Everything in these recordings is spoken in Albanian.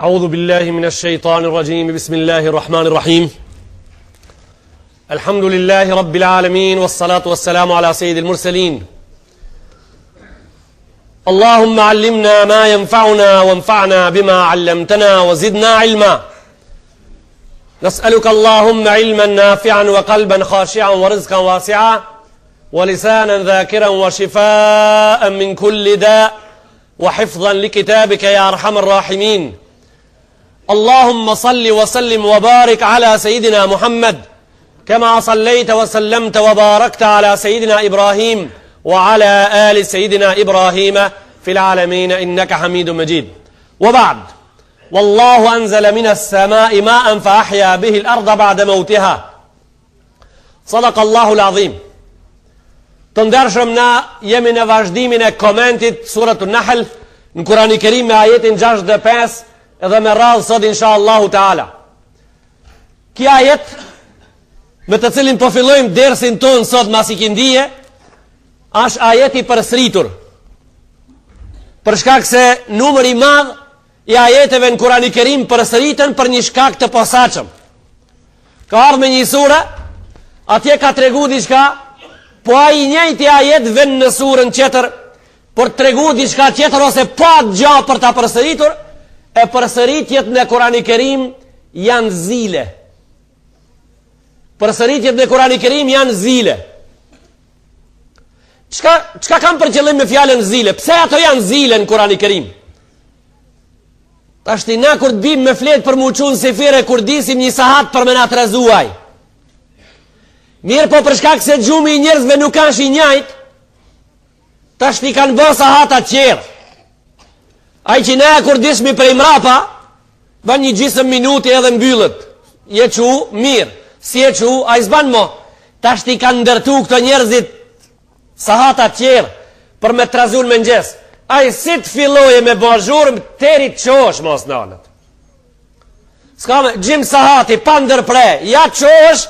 أعوذ بالله من الشيطان الرجيم بسم الله الرحمن الرحيم الحمد لله رب العالمين والصلاة والسلام على سيد المرسلين اللهم علمنا ما ينفعنا وانفعنا بما علمتنا وزدنا علما نسألك اللهم علما نافعا وقلبا خاشعا ورزقا واسعا ولسانا ذاكرا وشفاء من كل داء وحفظا لكتابك يا أرحم الراحمين اللهم صل وسلم وبارك على سيدنا محمد كما صليت وسلمت وباركت على سيدنا إبراهيم وعلى آل سيدنا إبراهيم في العالمين إنك حميد مجيد وبعد والله أنزل من السماء ماء فأحيا به الأرض بعد موتها صدق الله العظيم تندرشمنا يمن vazhdimin e komentit Suratul Nahl në Kurani Kerim me ajetin 65 edhe me radhë sot inshallah taala. Ky ajet me të cilin po fillojmë dersin ton sot mas ikindie është ajeti përsëritur. Për shkak se numri i madh i ajeteve në Kurani Kerim përsëriten për një shkak të posaçëm. Ka ardhur me një sure, atje ka tregu diçka, po ai njëjti ajet vjen në surën tjetër për të treguar diçka tjetër ose pa gjë për ta përsëritur, e përsëritjet në Kurani Kerim janë zile. Përsëritjet në Kurani Kerim janë zile. Çka kam për qëllim me fjalën zile? Pse ato janë zile në Kurani Kerim? Tashti na kur të bim me flet për muçun sefire, kur disim një sahat për me na trezuaj. Mirë po për shkak se gjumi i njerëzve nuk është i njëjtë, tashti kanë bërë sahata tjerë. Ai që ne kur dishmi prej mrapa, ban një gjysmë minuti edhe mbyllet. Je çu, mirë. Si e çu, ai s'ban mo. Tashti kanë ndërtu këto njerëzit sahata tjerë për me trazun me mëngjes. Ai si të filloje me bashurm teri çosh mos nalët. S'ka me gjim sahati pa ndërpre, ja çosh,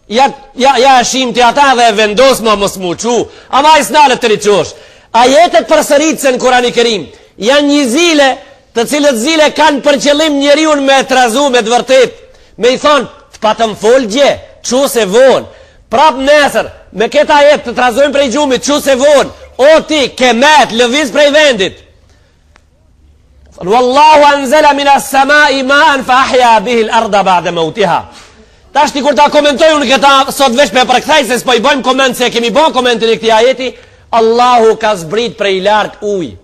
ja shim të ata dhe vendos ma mos muçu, ama ai s'nalët teri çosh. Ajetet përsëritse në Kurani Kerim janë një zile, të cilët zile kanë për qëllim njeriun me trazu me të vërtet, me i thonë të patëm fol gje, çu se von, prap nesër me këta ajet të trazojmë prej gjumit, çu se von, o ti kemet lëviz prej vendit. Wallahu anzala minas samai ma'an fa ahya bihi al-ardha ba'da mawtiha. Tashti kur ta komentoj unë këta sot vesh me përkthej se s'po i bëjmë koment se kemi bën komentin e këtij ajeti, Allahu ka zbrit prej lart ujë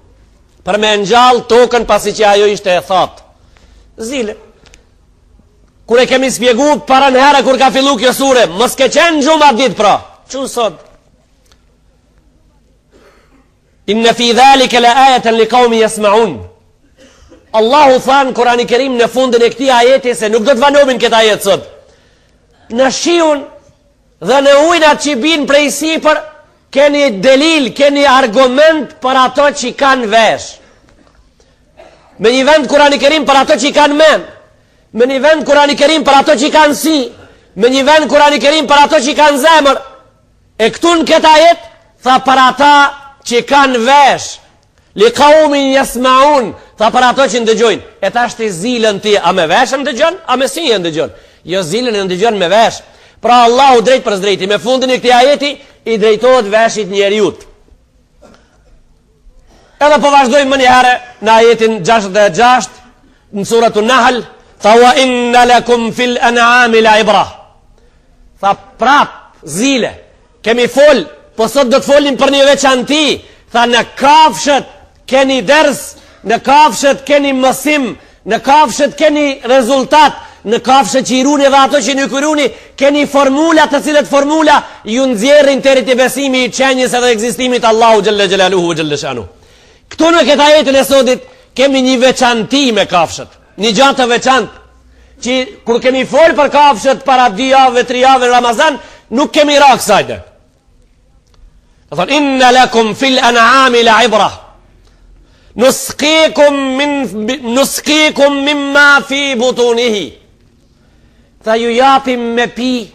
për me ngjall tokën pasi që ajo ishte e thatë. Zile. Kur e kemi spjegu para në herë kur ka fillu kjo sure, mos ke qenë gjuma ditë pra. Çu sot? Inna fi dhalika la ayatan liqaumin yasma'un. Allahu than Kurani Kerim në fundin e këtij ajeti se nuk do të vanomin këtë ajet sot. Në shiun dhe në ujnat që bin prej sipër keni delil, keni argument për ato që kanë vesh. Me një vend Kurani Kerim për ato që kanë men. Me një vend Kurani Kerim për ato që kanë si. Me një vend Kurani Kerim për ato që kanë zemër. E këtu në këta ajet tha për ata që kanë vesh. Li qaumin yasma'un, tha për ato që ndëgjojnë. E tash ti zilën ti, a me vesh ndëgjon, a me si ndëgjon? Jo, zilën ndëgjon me vesh. Pra Allahu drejt për drejti, me fundin e këtij ajeti i drejtohet veshit njeriut. Edhe po vazhdojmë më një herë në ajetin 66 në Suratul Nahl, tha wa inna lakum fil an'ami la'ibra. Tha prap zile, kemi fol, po sot do të folim për një veçanti. Tha në kafshët keni ders, në kafshët keni mësim, në kafshët keni rezultat, në kafshët që i runi dhe ato që nuk i runi, keni formula të cilët formula ju nxjerrin deri te besimi i qenjës edhe ekzistimit Allahu xhalla xhelaluhu xhalla shanu. Këtu në këtë ajetin e sotit kemi një veçanti me kafshët, një gjatë të veçantë, që kur kemi fol për kafshët para 2 javëve, 3 javëve në Ramazan, nuk kemi ra kësajde. Të thonë, inna lakum fil an'ami la'ibra. Nusqikum mimma fi butunihi. Tha ju japim me pi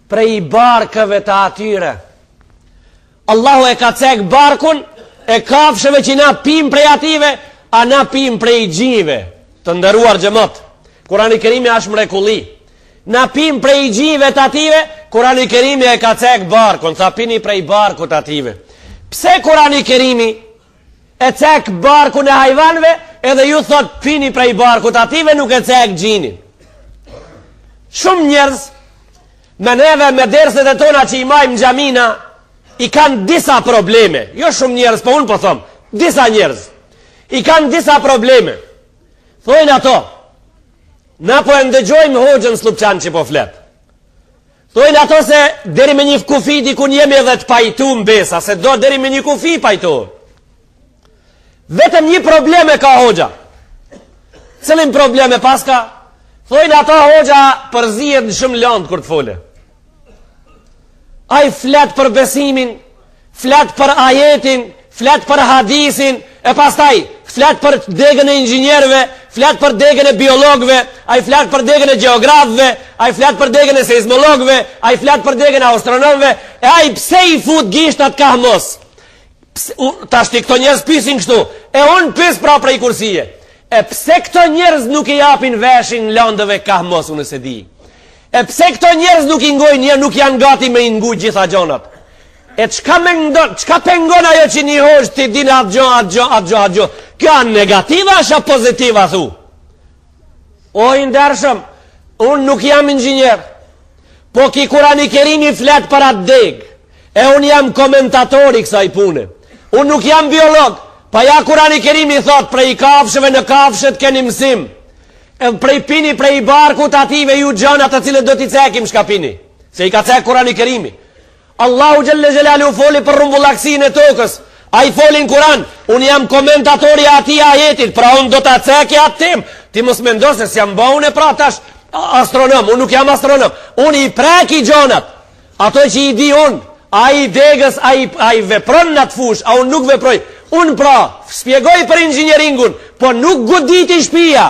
prej barkëve të atyre. Allahu e ka cek barkun e kafshëve që na pim prej ative, a na pim prej gjive Të nderuar xhamat, Kurani Kerimi është mrekulli. Na pim prej gjive të ative, Kurani Kerimi e ka cek barkun, tha pini prej barkut ative. Pse Kurani Kerimi e cek barkun e hajvanve, edhe ju thot pini prej barkut ative, nuk e cek gjinin? Shumë njerëz, me neve, me derset e tona që i majmë xhamina, i kanë disa probleme. Jo shumë njerëz, po unë po thom, disa njerëz. I kanë disa probleme. Thojnë ato, na po e ndëgjojmë hoxhën Slupçan që po flet. Thojnë ato se deri me një kufi dikun jemi edhe të pajtu mbesa, se do deri me një kufi pajtu. Vetëm një probleme ka hoxha. Cilin probleme paska? Thojnë ato hoxha përzihet në shumë lëndë kur të fole. Ai flet për besimin, flet për ajetin, flet për hadisin, e pastaj flet për degën e inxhinierëve, flet për degën e biologëve, ai flet për degën e gjeografëve, ai flet për degën e seizmologëve, ai flet për degën e astronomëve, e ai pse i fut gishtat ka mos? Tash ti këto njerëz pyesin kështu, e un pyes pra prej kursie. E pse këto njerëz nuk i japin veshin lëndëve ka mos, unë se di. E pse këto njerëz nuk i ngojnë, nuk janë gati me i ngujt gjitha gjonat? E çka pengon ajo që një hoxh ti din atë gjo? Kjo janë negativa apo pozitiva thu? O i ndershëm, unë nuk jam inxhinier, po ki Kurani Kerimi flet për atë deg, e unë jam komentatori kësaj pune. Unë nuk jam biolog, pa ja Kurani Kerimi thot prej kafshëve në kafshët keni mësim. E prej pini prej barkut ative ju gjanat të cilët do t'i cekim shkapini, se i ka cek Kurani Kerimi. Allahu Gjelle Gjelalu foli për rumbullaksin e tokës, a i foli në Kuran, unë jam komentatori ati ajetit, pra unë do t'a cekja atë tim. Ti mos mendo se s'jam ba unë e pra tash astronom, unë nuk jam astronom, unë i preki gjonat, ato që i di unë, a i degës, a i vepron në të fush, a unë nuk veproj, unë pra, spjegoj për inxinjeringun, po nuk godit i shpia,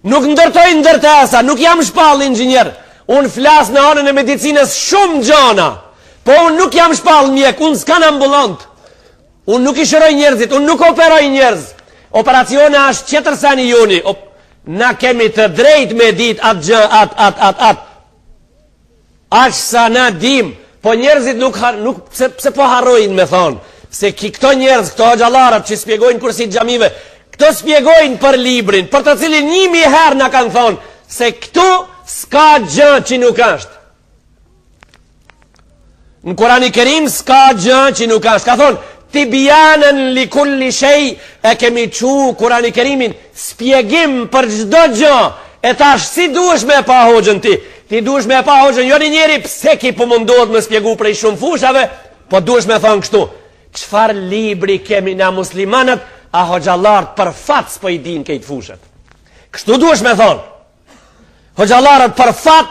nuk ndërtoj ndërtesa, nuk jam shpall inxinjer. Unë flas në anën e medicinës shumë gjana, po unë nuk jam shpall mjek, unë s'kan ambulant, unë nuk i shëroj njerëzit, unë nuk operoj njerëz. Operacione është qëtër se një juni, na kemi të drejt me dit atë. Aqë sa na dim, po njerëzit nuk pse po harrojnë me thonë, se këto njerëz, këto xhallarët që spjegojnë kursit xhamive, këto spjegojnë për librin, për të cilin 1000 herë na kanë thonë, se këtu s'ka gjë që nuk është. Në Kurani Kerim s'ka gjë që nuk është. Ka thonë, tibyanën li kulli shay, e kemi qu Kurani Kerimin spjegim për çdo gjë. E tash si duhesh me pa hoxhën ti? Ti duhesh me pa hoxhën, jo një njeri pse ki po mundohet me spjegu prej shumë fushave, po duhesh me thonë kështu. Çfarë libri kemi na muslimanët, a hoxhallarët për fat s'po i din këto fushat. Kështu duhesh me thonë. Hoxhallarët për fat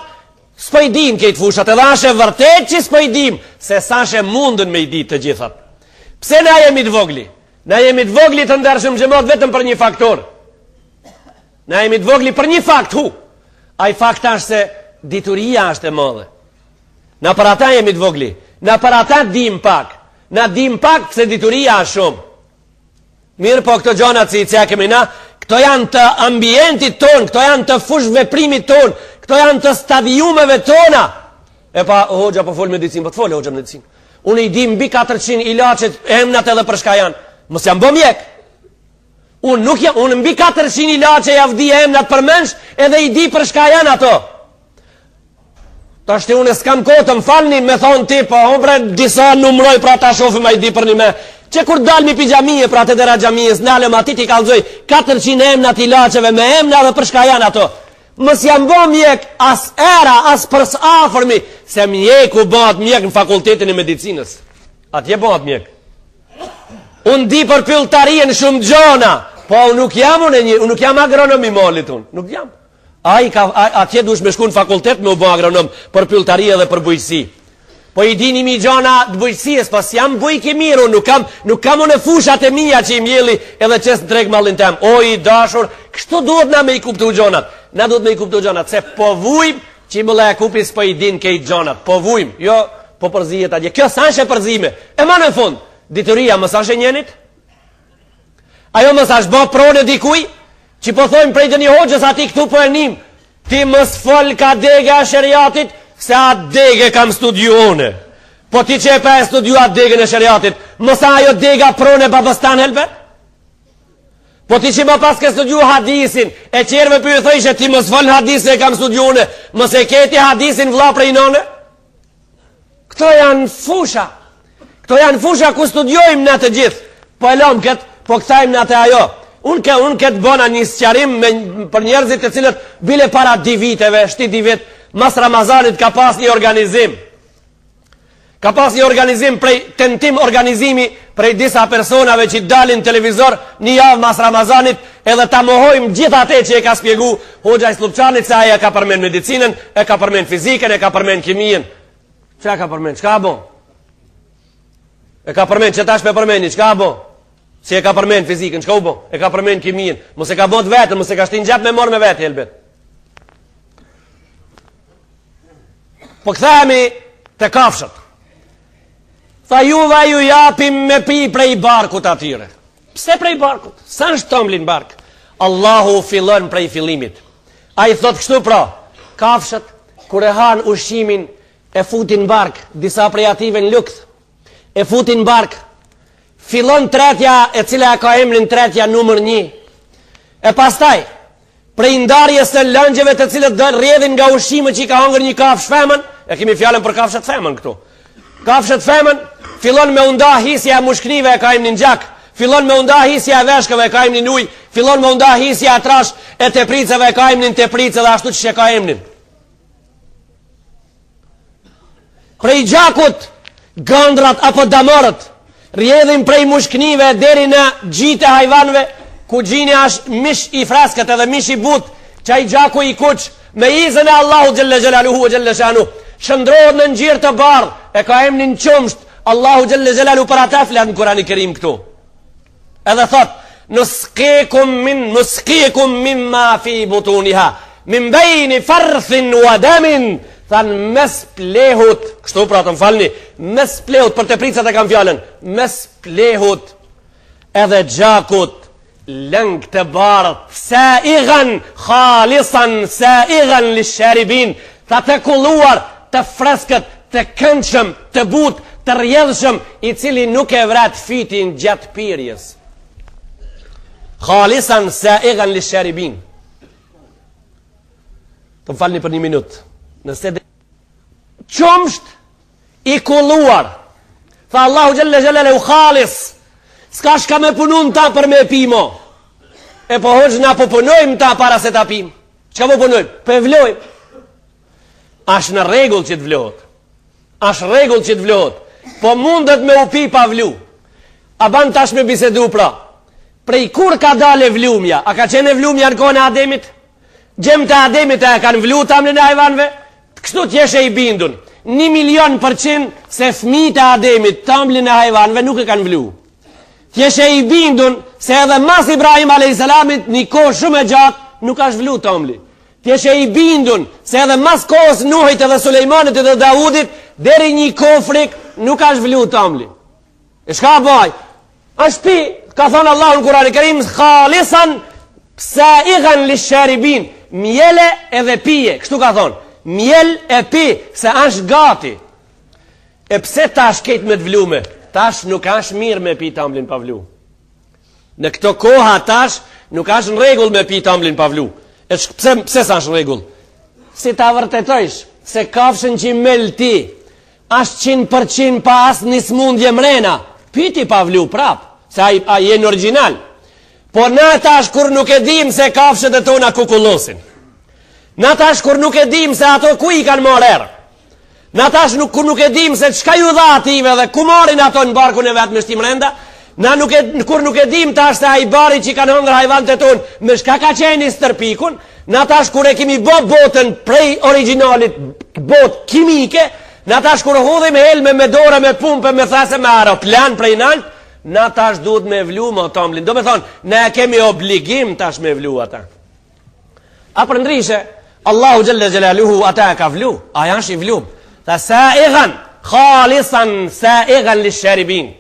s'po i din këtë fushat, edhe ashe vërtet që s'po i dim, se sashe mundën me i dit të gjithat. Pse na jemi të vogli? Na jemi të vogli të ndershëm xhamat vetëm për një faktor. Na jemi të vogli për një fakt, ai fakt është se dituria është e madhe. Na për ata jemi të vogli, na për ata dim pak. Na dim pak pse dituria është shumë. Mirë, po këto gjonat si i cekemi na, këto janë të ambientit ton, këto janë të fush veprimit ton, këto janë të stadiumeve tona. E pa, hoxha po fol medicinë, po të fol hoxha medicinë. Unë i di mbi 400 ilaçet, emnat edhe për shka janë. Mos jam bë mjek. Unë mbi 400 ilaçe ja vdi emnat për mensh, edhe i di për shka janë ato. Tashti unë s'kam kohë të më falni me thonë ti, po bre disa numroj pra ta shofim a i di për një me. Që kur dalmi pi gjamije, pra të dera gjamijës, nalëm ati ti kalzoj 400 emnat ilaçeve me emna dhe për shka janë ato. Mës jam bo mjek as era, as përs afërmi, se mjeku bëhat mjek në fakultetin e medicinës. Atje bëhat mjek. Unë di për pylltarien shumë gjona, po unë nuk jam agronom i molit unë, nuk jam. Atje dush me shku në fakultet me u bo agronom për pylltarie dhe për bujqësi. Po i dini mi gjona të bujqësijës, pas jam bujk i mirë, nuk kam unë fushat e mija që i mjeli edhe qes në treg mallin tem. O i dashur, kështu duhet na me i kuptu gjonat. Na duhet me i kuptu gjonat, se po vujm që i mële e kupis po i din kejt gjonat. Po vujm, jo po përzijet atje. Kjo sa është e përzime. E ma në fund, dituria mës është e njenit? Ajo mës është bo prone dikuj? që po thojmë prej të një hoxhës ati këtu po e nim, ti mës fol ka dege a shariatit, se atë dege kam studione. Po ti që e pa e studiu atë dege në shariatit, mësa ajo dega prone babastan helbet? Po ti që më pas ke studiu hadisin, e qerve për ju thëjshë, ti mës fol në hadisin e kam studione, mës e keti hadisin vla prej none? Këto janë fusha. Këto janë fusha ku studiojmë në të gjithë. Po e lom këtë, po këthajmë në të ajo. Unë këtë bona një sqarim për njerëzit e cilët bile para 2 viteve, 7 vit, mas Ramazanit ka pas një organizim. Ka pas një organizim tentim organizimi prej disa personave që dalin televizor një javë mas Ramazanit, edhe ta mohojmë gjitha te që e ka spjegu Hoxha i Slupçanit, se aja ka përmen medicinën, e ka përmen fizikën, e ka përmen kimijën. Qa ka përmen? Qka bo? E ka përmen që tash me përmeni, qka bo? Si e ka përmen fizikën, qka u bo? E ka përmen kimijën. Mos e ka bot vetën, mos e ka shtin gjep me morë me vetë, helbet. Po këthemi të kafshët. Tha juve ju japim me pi prej barkut atyre. Pse prej barkut? Sa është tomlin bark? Allahu fillon prej fillimit. A i thot kështu pra, kafshët, kure han ushimin, e futin bark, disa prej ative në lukth, e futin bark, fillon tretja e cila e ka emrin tretja numër 1. E pastaj, prej ndarjes të lëngjeve të cilët dhe rjedhin nga ushime që i ka hangër një kafsh femën, e kemi fjallën për kafshet femën këtu. Kafshet femën, fillon me unda hisja e mushknive e ka emrin gjak, fillon me unda hisja e veshkëve e ka emrin uj, fillon me unda hisja e trash e tepricëve e ka emrin tepricë dhe ashtu që ka emrin. Prej gjakut, gëndrat apo damorët, rjedhin prej mushknive deri në gjitë e hajvanve, ku gjini është mish i freskët edhe mish i but, që i gjaku i kuq, me izën e Allahu gjelle gjelaluhu e gjelle shanu, shëndrohet në njërë të bardh, e ka emnin qumsht, Allahu gjelle gjelalu për ata flet në Kurani Kerim këtu. Edhe thot, nusqikum min ma fi butuniha, min bejni farthin wa damin, thanë mes plehut, kështu pra të më falni, mes plehut, për të pricat e kam fjallën, mes plehut edhe gjakut, lëng të barët, sa igan, khalisan, sa igan li sharibin, të kulluar, të freskët, të këndshëm, të but, të rjedhshëm, i cili nuk e vrat fitin gjatë pirjes. Khalisan, sa igan li sharibin. Të më falni për 1 minutë. Nëse dhe qumsht i kulluar, tha Allahu gjelle gjelle u khalis, s'ka shka me punun ta për me pimo, e po hoxhna po punojmë ta para se ta pim. Qka po punojmë? Po e vlojmë. Ash në regull që të vlojët, ash regull që të vlojët, po mundet me u pi pa vlu. A ban tash me bisedu pra, prej kur ka dale vlumja? A ka qene vlumja në kone Ademit? Gjem të Ademit e kanë vlu tamlin e hajvanve? Kështu t'jeshe i bindun 1.000.000% se fëmijët e Ademit tamlin e hajvanve nuk e kanë vlu. T'jeshe i bindun se edhe mas Ibrahim a.s. një kohë shumë e gjatë nuk është vlu tamli. T'jeshe i bindun se edhe mas kohës Nuhit edhe Sulejmanit edhe Davudit deri një kohë frik nuk është vlu tamli. E shka baj? Është pi, ka thonë Allah në Kurani Kerim, khalisan saigan li sharibin, mjele edhe pije, kështu ka thonë, mjel e pi, se është gati. E pse tash ketë me të vlume? Tash nuk është mirë me pi tamlin pa vlu. Në këto koha tash nuk është në regull me pi tamlin pa vlu. E pse sa është në regull? Si ta vërtetojsh se kafshën që mel ti është 100% pa asë një smundje mrena, piti pa vlu prap, se a jenë original. Por në tash kur nuk e dim se kafshët e tona kukullosin, në tash kur nuk e dim se ato ku i kanë marrë erë, në tash kur nuk e dim se qka ju dha ative dhe ku marin ato në barkun e vetë me shtim renda, kur nuk e dim tash se a i bari që i kanë hëngër hajvan të tonë me shka ka qeni stërpikun, në tash kur e kemi botën prej originalit, botë kimike, në tash kur hodhim helme me dore, me pumpe, me thase, me aeroplan prej nalt, në tash duhet me vlu më tamlin. Do me thonë, ne kemi obligim tash me vlu ata. A për ndrishe, Allahu gjelle gjelaluhu ata ka vlu, a janë shi vlu. Tha sa igan, khalisan sa igan li sharibin.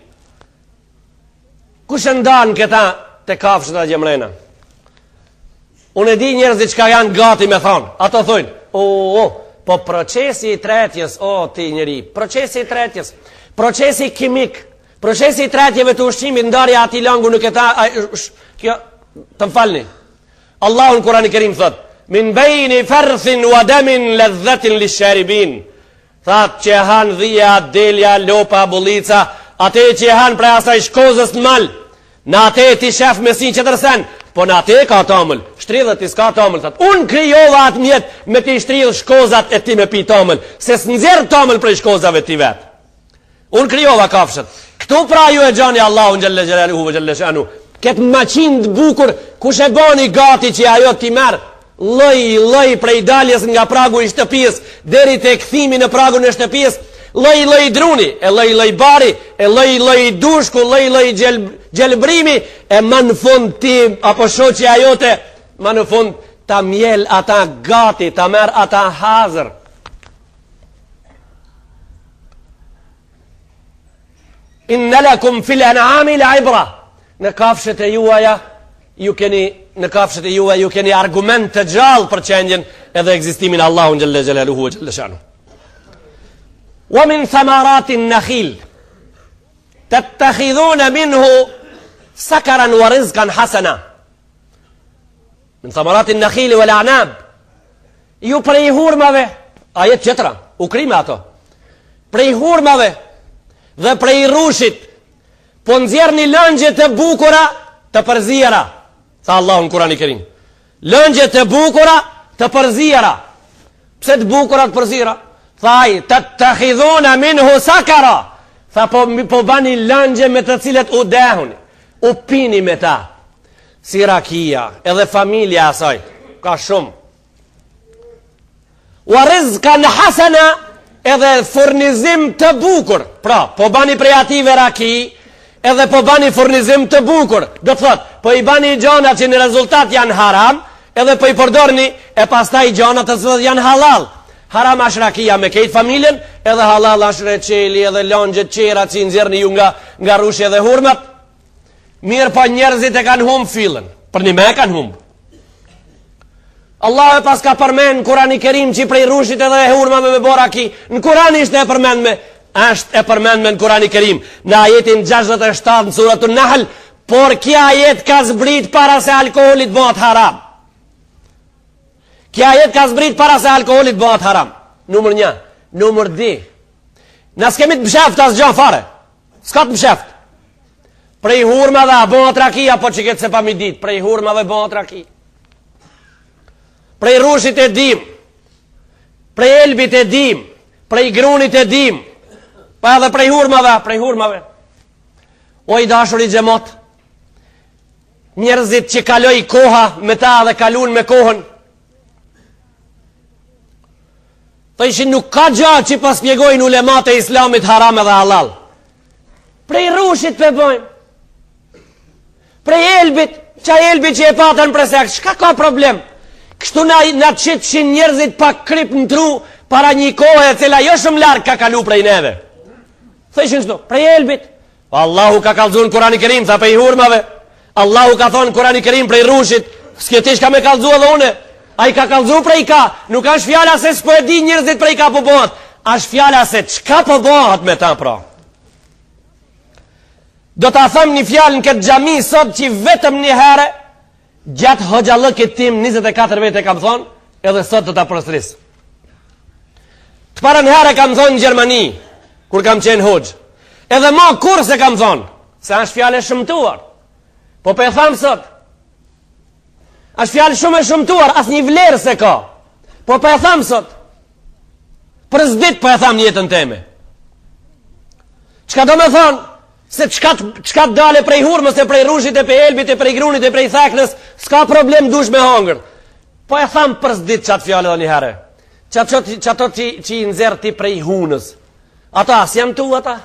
Kush ndanë këta të kafshët e gjemrena? Unë e di njerëzit që janë gati me thonë. Ato thonë, po procesi i tretjes, ti njeri, procesi i tretjes, procesi kimik, procesi i tretjeve të ushqimit, ndarja ati langu nuk e ta, kjo, të më falni. Allahu në Kurani Kerim thot, min bejni ferthin wa demin ledhetin li sheribin. Thatë që e hanë dhia, delja, lopa, bulica, ate që e hanë prej asaj shkozës në mal, në ate ti shef me si që tërsen, po në ate ka tamëll, shtridhët i s'ka tamëll, thot, unë kryova atë mjetë me ti shtridhë shkozat e ti me pi tamëll, se s'nëzirë tamëll prej shkozave ti vetë. Unë kryova kafshët. Këtu pra ju e gjani Allahu në gjelle gjelaluhu vë gjelle shanu, këtë maqind bukur, kush e bani gati që ajo ti merë, loj prej daljes nga pragu i shtëpis, deri të këthimi në pragu në shtëpis, loj druni, e loj bari, e loj dushku, loj gjelbrimi, e më në fund ti, apo shoqi ajote, më në fund ta mjel ata gati, ta merë ata hazër. Inna lakum fil an'ami la'ibra. Në kafshët e juaja ju keni argument të gjallë për qenjen edhe ekzistimin Allahun xhalla xhelaluhu ve xhalla shanu. Wa min thamaratin nakhil tattakhidhuna minhu sakaran wa rizqan hasana. Min thamaratin nakhil wal a'nab. Ju prej hurmave, ajet tjetra, u krime ato. Prej hurmave dhe prej rushit, po nxjerr një lëngje të bukura të përzijera, tha Allahu në Kurani Kerim. Lëngje të bukura të përzijera. Pse të bukura të përzijera? Tha ai, tattakhidhuna minhu sakara. Tha po bani lëngje me të cilet u dehuni, u pini me ta. Si rakia, edhe familja asaj, ka shumë. Wa rizqan hasana, edhe furnizim të bukur. Pra, po bani prej ative raki, edhe po bani furnizim të bukur. Do të thot, po i bani gjona që në rezultat janë haram, edhe po i përdorni e pastaj gjona të cilat janë halal. Haram është rakia me kejt familjen, edhe halal është reçeli, edhe lëngjet qera që nxjerrni ju nga rushje dhe hurmat. Mirë, po njerëzit e kanë humb fillën. Për një me e kanë humb. Allah e pas ka përmen në Kurani Kerim që prej rushit edhe e hurmave me bora ki. Në Kurani ishte e përmen me, është e përmen me në Kurani Kerim. Në ajetin 67 në suratun Nahl, por kja ajet ka zbrit para se alkoholit bëhat haram. Kja ajet ka zbrit para se alkoholit bëhat haram. Numër 1. Numër 2. Nësë kemi të msheft asë gjën fare. Ska të msheft. Prej hurmave bëhat raki, apo që këtë se pa mi dit. Prej hurmave bëhat raki. Prej rushit e dim, prej elbit e dim, prej grunit e dim, pa edhe prej hurmave. O i dashur i xhamot, njerëzit që kaloj koha me ta dhe kalun me kohën, të ishin nuk ka gjatë që pas pjegojnë ulemat e islamit haram edhe halal. Prej rushit për bojmë, prej elbit, qa elbit që e patën presek, shka ka problem? Kështu na qitë që njerëzit pa krip në tru para një kohë e cila jo shumë larkë ka kalu prej neve. Thëshin shtu, prej elbit. Allahu ka kalzu në Kurani Kerim, tha prej hurmave. Allahu ka thonë në Kurani Kerim prej rushit. S'kjetish ka me kalzu edhe une. A i ka kalzu prej ka. Nuk është fjala se s'po e di njerëzit prej ka po bëhat. Është fjala se qka po bëhat me ta pra. Do ta thëm një fjalë në këtë xhami sot që vetëm një herë gjatë hoxhallëkit tim 24 vete kam thonë, edhe sot të ta përsëris. Të parën herë kam thonë në Gjermani, kur kam qenë hoxh. Edhe ma kur se kam thonë, se është fjallë e shëmtuar. Po për e thamë sot, është fjallë shumë e shëmtuar, as një vlerë se ka. Po për e thamë sot, për zdit për e thamë një jetën teme. Qka do me thonë, se qka dale prej hurmës e prej rushit e prej elbit e prej grunit e prej theknës, s'ka problem dush me hangër. Po e thamë për zdit qatë fjallë dhe një herë. Qato që i nëzërë ti prej hunës. Ata, si jam tu ata?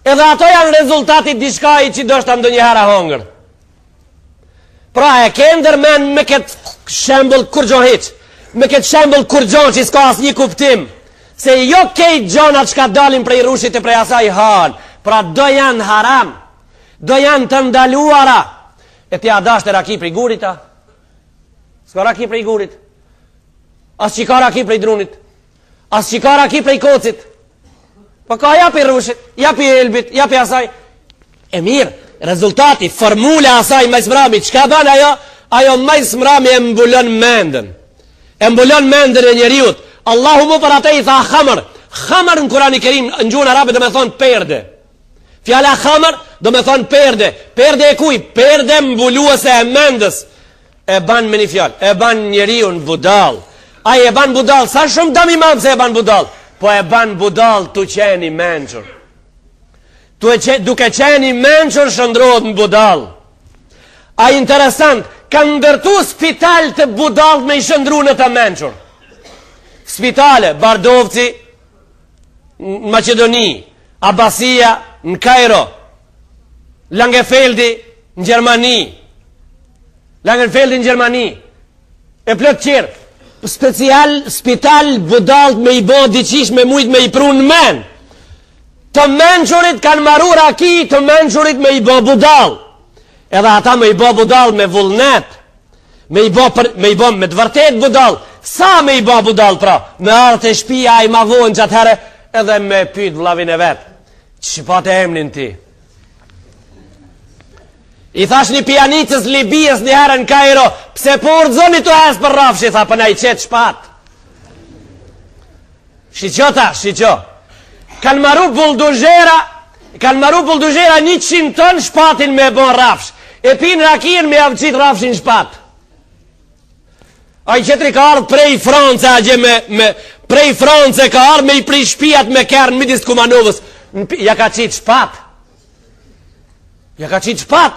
Edhe ato janë rezultatit dishka i që do shta ndo një herë hangër. Pra e ke ndërmen me këtë shembol kur gjo heq. Me këtë shembol kur gjo që s'ka as një kuptim. Se jo kejt gjonat që ka dalin prej rushit e prej asaj hanë, pra do janë haram, do janë të ndaluara, E ti a dashte raki prej gurit ta? S'ka raki prej gurit. As që ka raki prej drunit. As që ka raki prej kocit. Po ka japi rushit, japi elbit, japi asaj. E mirë, rezultati, formula asaj majsmrami, çka bën ajo? Ajo majsmrami e mbulon mendën. E mbulon mendën e njeriut. Allahu mu për atë i tha khamër. Khamër në Kurani Kerim, në gjuhën arabe do me thonë perde. Fjala khamër do me thonë perde. Perde e kuj? Perde mbuluese e mendës. E ban me një fjalë, e ban njeriu në budall. Ai e ban budall, sa shumë dëm i madh se e ban budall. Po e ban budall tu qeni mençur. Duke qeni mençur shëndrohet në budall. A interesant, kanë ndërtu spital të budall me i shëndru në të mençur. Spitale, Bardovci në Macedoni, Abasia në Kairo, Langefeldi në Gjermani, Langefeldi në Gjermani, e plot qërë, special spital budalt me i bo diqish me mujt me i prun men. Të menqurit kanë maru raki, të menqurit me i bo budal. Edhe ata me i bo budal me vullnet, me i bo me të vërtet budal. Sa me i bo budal pra? Me artë e shpia i ma vojnë që atëherë edhe me pyt vlavin e vetë. Që pa të emnin ti? I thash një pianicës Libijës një herë në Kairo, pse po urdzoni të hes për rafsh, i tha përna i qetë shpat. Shqyqo ta, shqyqo. Kanë maru bulduzhera 100 ton shpatin me bon rafsh. E pin rakin me avqit rafshin shpat. A i qetri ka ardhë prej France, prej France ka ardhë me i prej shpijat me kërë në midis të Kumanovës. Ja ka qitë shpat. Ja ka qitë shpat.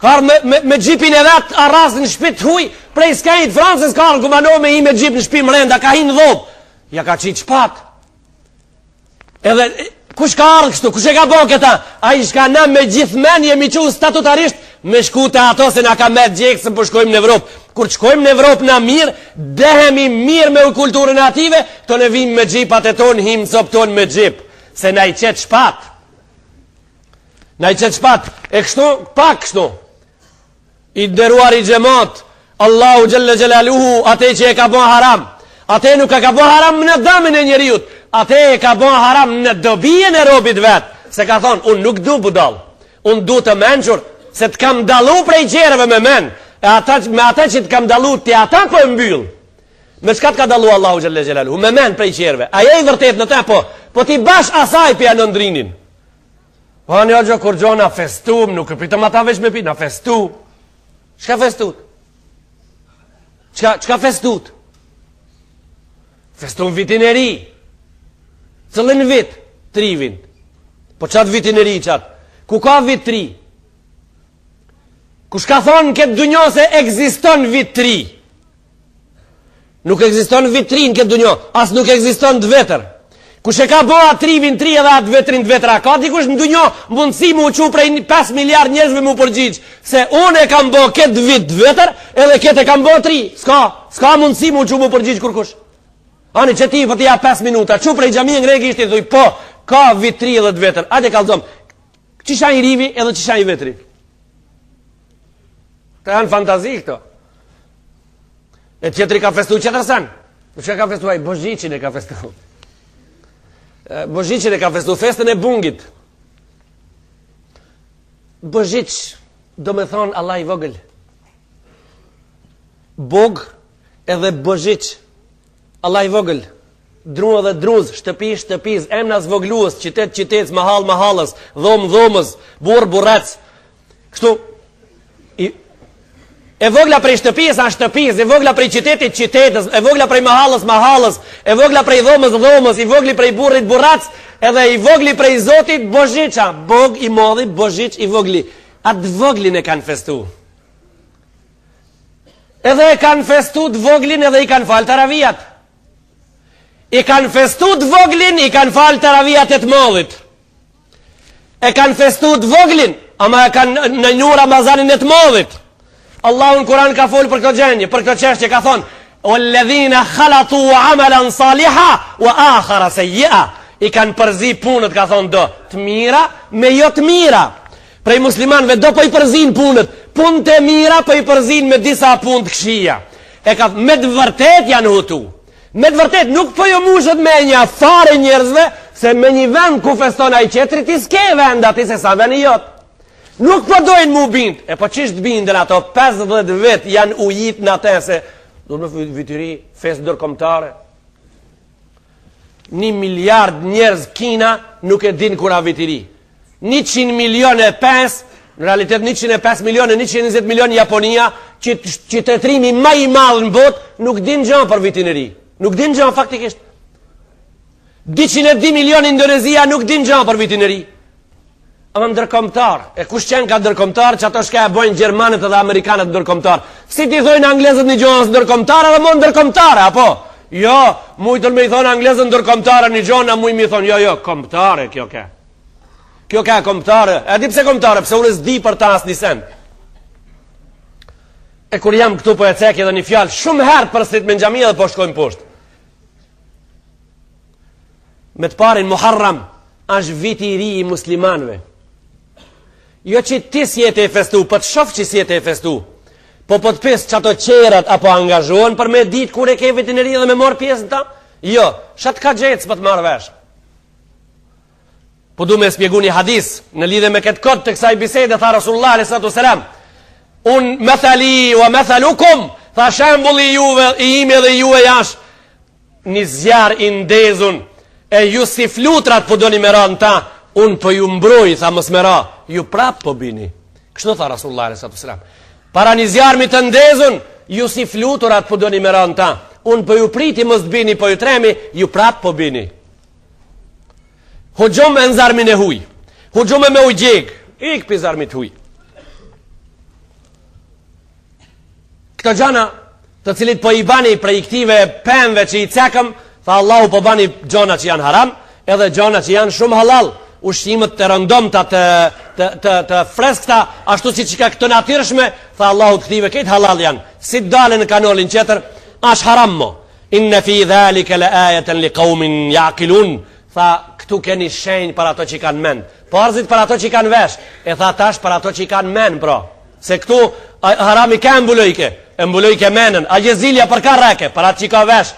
Ka ardhë me gjipin e vetë a rasë në shpit huj, prej skajit Francës ka ardhë Kumanovë me i me gjip në shpit më renda, ka hi në dhobë. Ja ka qitë shpat. Edhe, kush ka ardhë kështu, kush e ka bo këta? A i shka na me gjithmen jemi që statutarisht me shku të ato se na ka met gjekë se për shkojmë në Evropë. Kur shkojmë në Evropë na mirë, dehemi mirë me kulturën ative, të ne vim me gjipat e tonë, him sop tonë me gjip. Se na i qetë shpat. Na i qetë shpat. E kështu, pak kështu. I deruar i gjemot, Allahu Gjelle Gjelaluhu, ate që e ka bon haram. Ate nuk e ka bon haram në damin e njeriut. Ate e ka bon haram në dobien e robit vetë. Se ka thonë, unë nuk du budal. Unë du të menqur, se të kam dalu prej qereve me men. Me ata që të kam dalu, të ata po e mbyll. Me qka të ka dalu Allahu Gjelle Gjelaluhu? Me men prej qereve. Aja i vërtet në te po. Po ti bash asaj pja në ndrinin. Po një gjo kur gjo na festu, nuk e pitëm ata veç me pi, na festu. Qka festut? Qka festut? Festu në vitin e ri. Cëllën vit? 3 vit. Po qatë vitin e ri qatë? Ku ka vit 3? Kush ka thonë në këtë dunjo se egziston vit 3? Nuk egziston vit 3 në këtë dunjo. As nuk egziston 2 vetër. Kush e ka boa 3 vin 3 edhe atë vetrin 2 vetra? Ka dikush në dunjo mundësi mu uqu prej 5 miliard njerëzve mu përgjigj. Se unë e kam bo këtë vit 2 vetër edhe këtë e kam bo 3. Ska mundësi mu uqu mu përgjigj kërkush. Ani që ti pëtja 5 minuta, që prej gjami në gregi ishte, dhuj, po, ka vit 3 edhe 2 vetër. Ate kalzom, qisha i rivi edhe qisha i vetri. Të janë fantazi këto. E tjetëri ka festu qëtër sen. Që ka festu, Bozhicin e ka festu. Bozhicin e ka festu, festën e bungit. Bozhic, do me thonë Allah i vogël. Bog edhe Bozhic. Allah i vogël, dru edhe druz, shtëpiz, emna zvogluës, qytet, mahallës, dhomës, burrec. Kështu, e vogla prej shtëpiz, e vogla prej qytetit, e vogla prej mahallës, e vogla prej dhomës, i vogli prej burrec, edhe i vogli prej Zotit, Bozhiqa, bog i modhi, Bozhic i vogli. Atë voglin e kanë festu. Edhe e kanë festu të voglin edhe i kanë falë taravijat. I kanë festu të voglin, i kanë falë taravijat e të modhit. E kanë festu të voglin, ama e kanë në një Ramazanin e të modhit. Allahu në Kur'an ka folë për këto gjenje, për këto qeshtje ka thonë, o ledhina khalatu amalan saliha, o akhara sejia. I kanë përzi punët, ka thonë do, të mira me jo të mira. Prej muslimanve do po i përzin punët. punë të mira për i përzin me disa punë të këshia. E ka me të vërtet janë hutu. Me të vërtet nuk po jo mushët me një fare njerëzve, se me një vend ku feston a i qetri, ti s'ke vend ati se sa veni jot. Nuk po dojnë mu bind. E po qisht bindën ato 50 vet janë ujit në atë se do me vitiri fest ndërkombëtare. 1 miliard njerëz Kina nuk e din kura vitiri. 100 milion e 5, në realitet 105 milion e 120 milion Japonia, qytetrimi më i madh në botë nuk din gjë për vitin e ri. Nuk din gjë faktikisht. 210 milion Indonezia nuk din gjë për vitin e ri. Ama ndërkombëtar, e kush qenë ka ndërkombëtar, që ato shka e bojnë Gjermanët dhe Amerikanët ndërkombëtar. Si ti thojnë anglezët një gjohës ndërkombëtar, edhe mo ndërkombëtare, apo? Jo, mujtën me i thonë anglezët ndërkombëtare një gjohën, a muj me i thonë, jo, kombëtare, kjo ke. Kjo ka kombëtare, e di pse kombëtare, pse unë s'di për ta as një sen. E kur jam këtu po e cek edhe një fjalë, shumë herë për slit me në gjamia dhe po shkojmë poshtë. Me të parin Muharram, është viti i ri i muslimanve. Jo që ti si jetë e festu, për të shof që si jetë e festu, po për të pesë që ato qerat apo angazhohen për me ditë kur e ke vitin e ri dhe me morë pjesën ta? Jo, shatë ka gjecë për të marrë vesh. Po du me spjegu një hadis në lidhe me këtë kod të kësaj bisede, tha Rasulullah a.s. Unë me thali o me thalukum, tha shembulli juve i ime dhe juve jash një zjarë i ndezun, e ju si flutrat po do një mera në ta, unë po ju mbroj, tha mës mera, ju prap po bini. Kështu tha Rasulullah a.s. Para një zjarë mi të ndezun, ju si fluturat po do një mera në ta, unë po ju priti mës të bini, po ju tremi, ju prap po bini. Hoxhom e në zarmin e huj, hoxhom e me u gjeg, ik për zarmit huj. Këto gjana të cilit po i bani prej këtive pemve që i cekëm, tha Allahu po bani gjana që janë haram, edhe gjana që janë shumë halal, ushqimet të rëndomta të freskta, ashtu si që ka këtë natyrshme, tha Allahu të këtive këtë halal janë, si dale në kanolin qeter, ash haram mo, inne fi dhalike le ajetën li kaumin jaqilun, tha këtu keni shenjë për ato që i kanë men, parzit për ato që i kanë vesh, e tha tash për ato që i kanë men, pro, se këtu harami ka mbulojke menën, a gje zilja për ka reke, për atë që i ka vesh,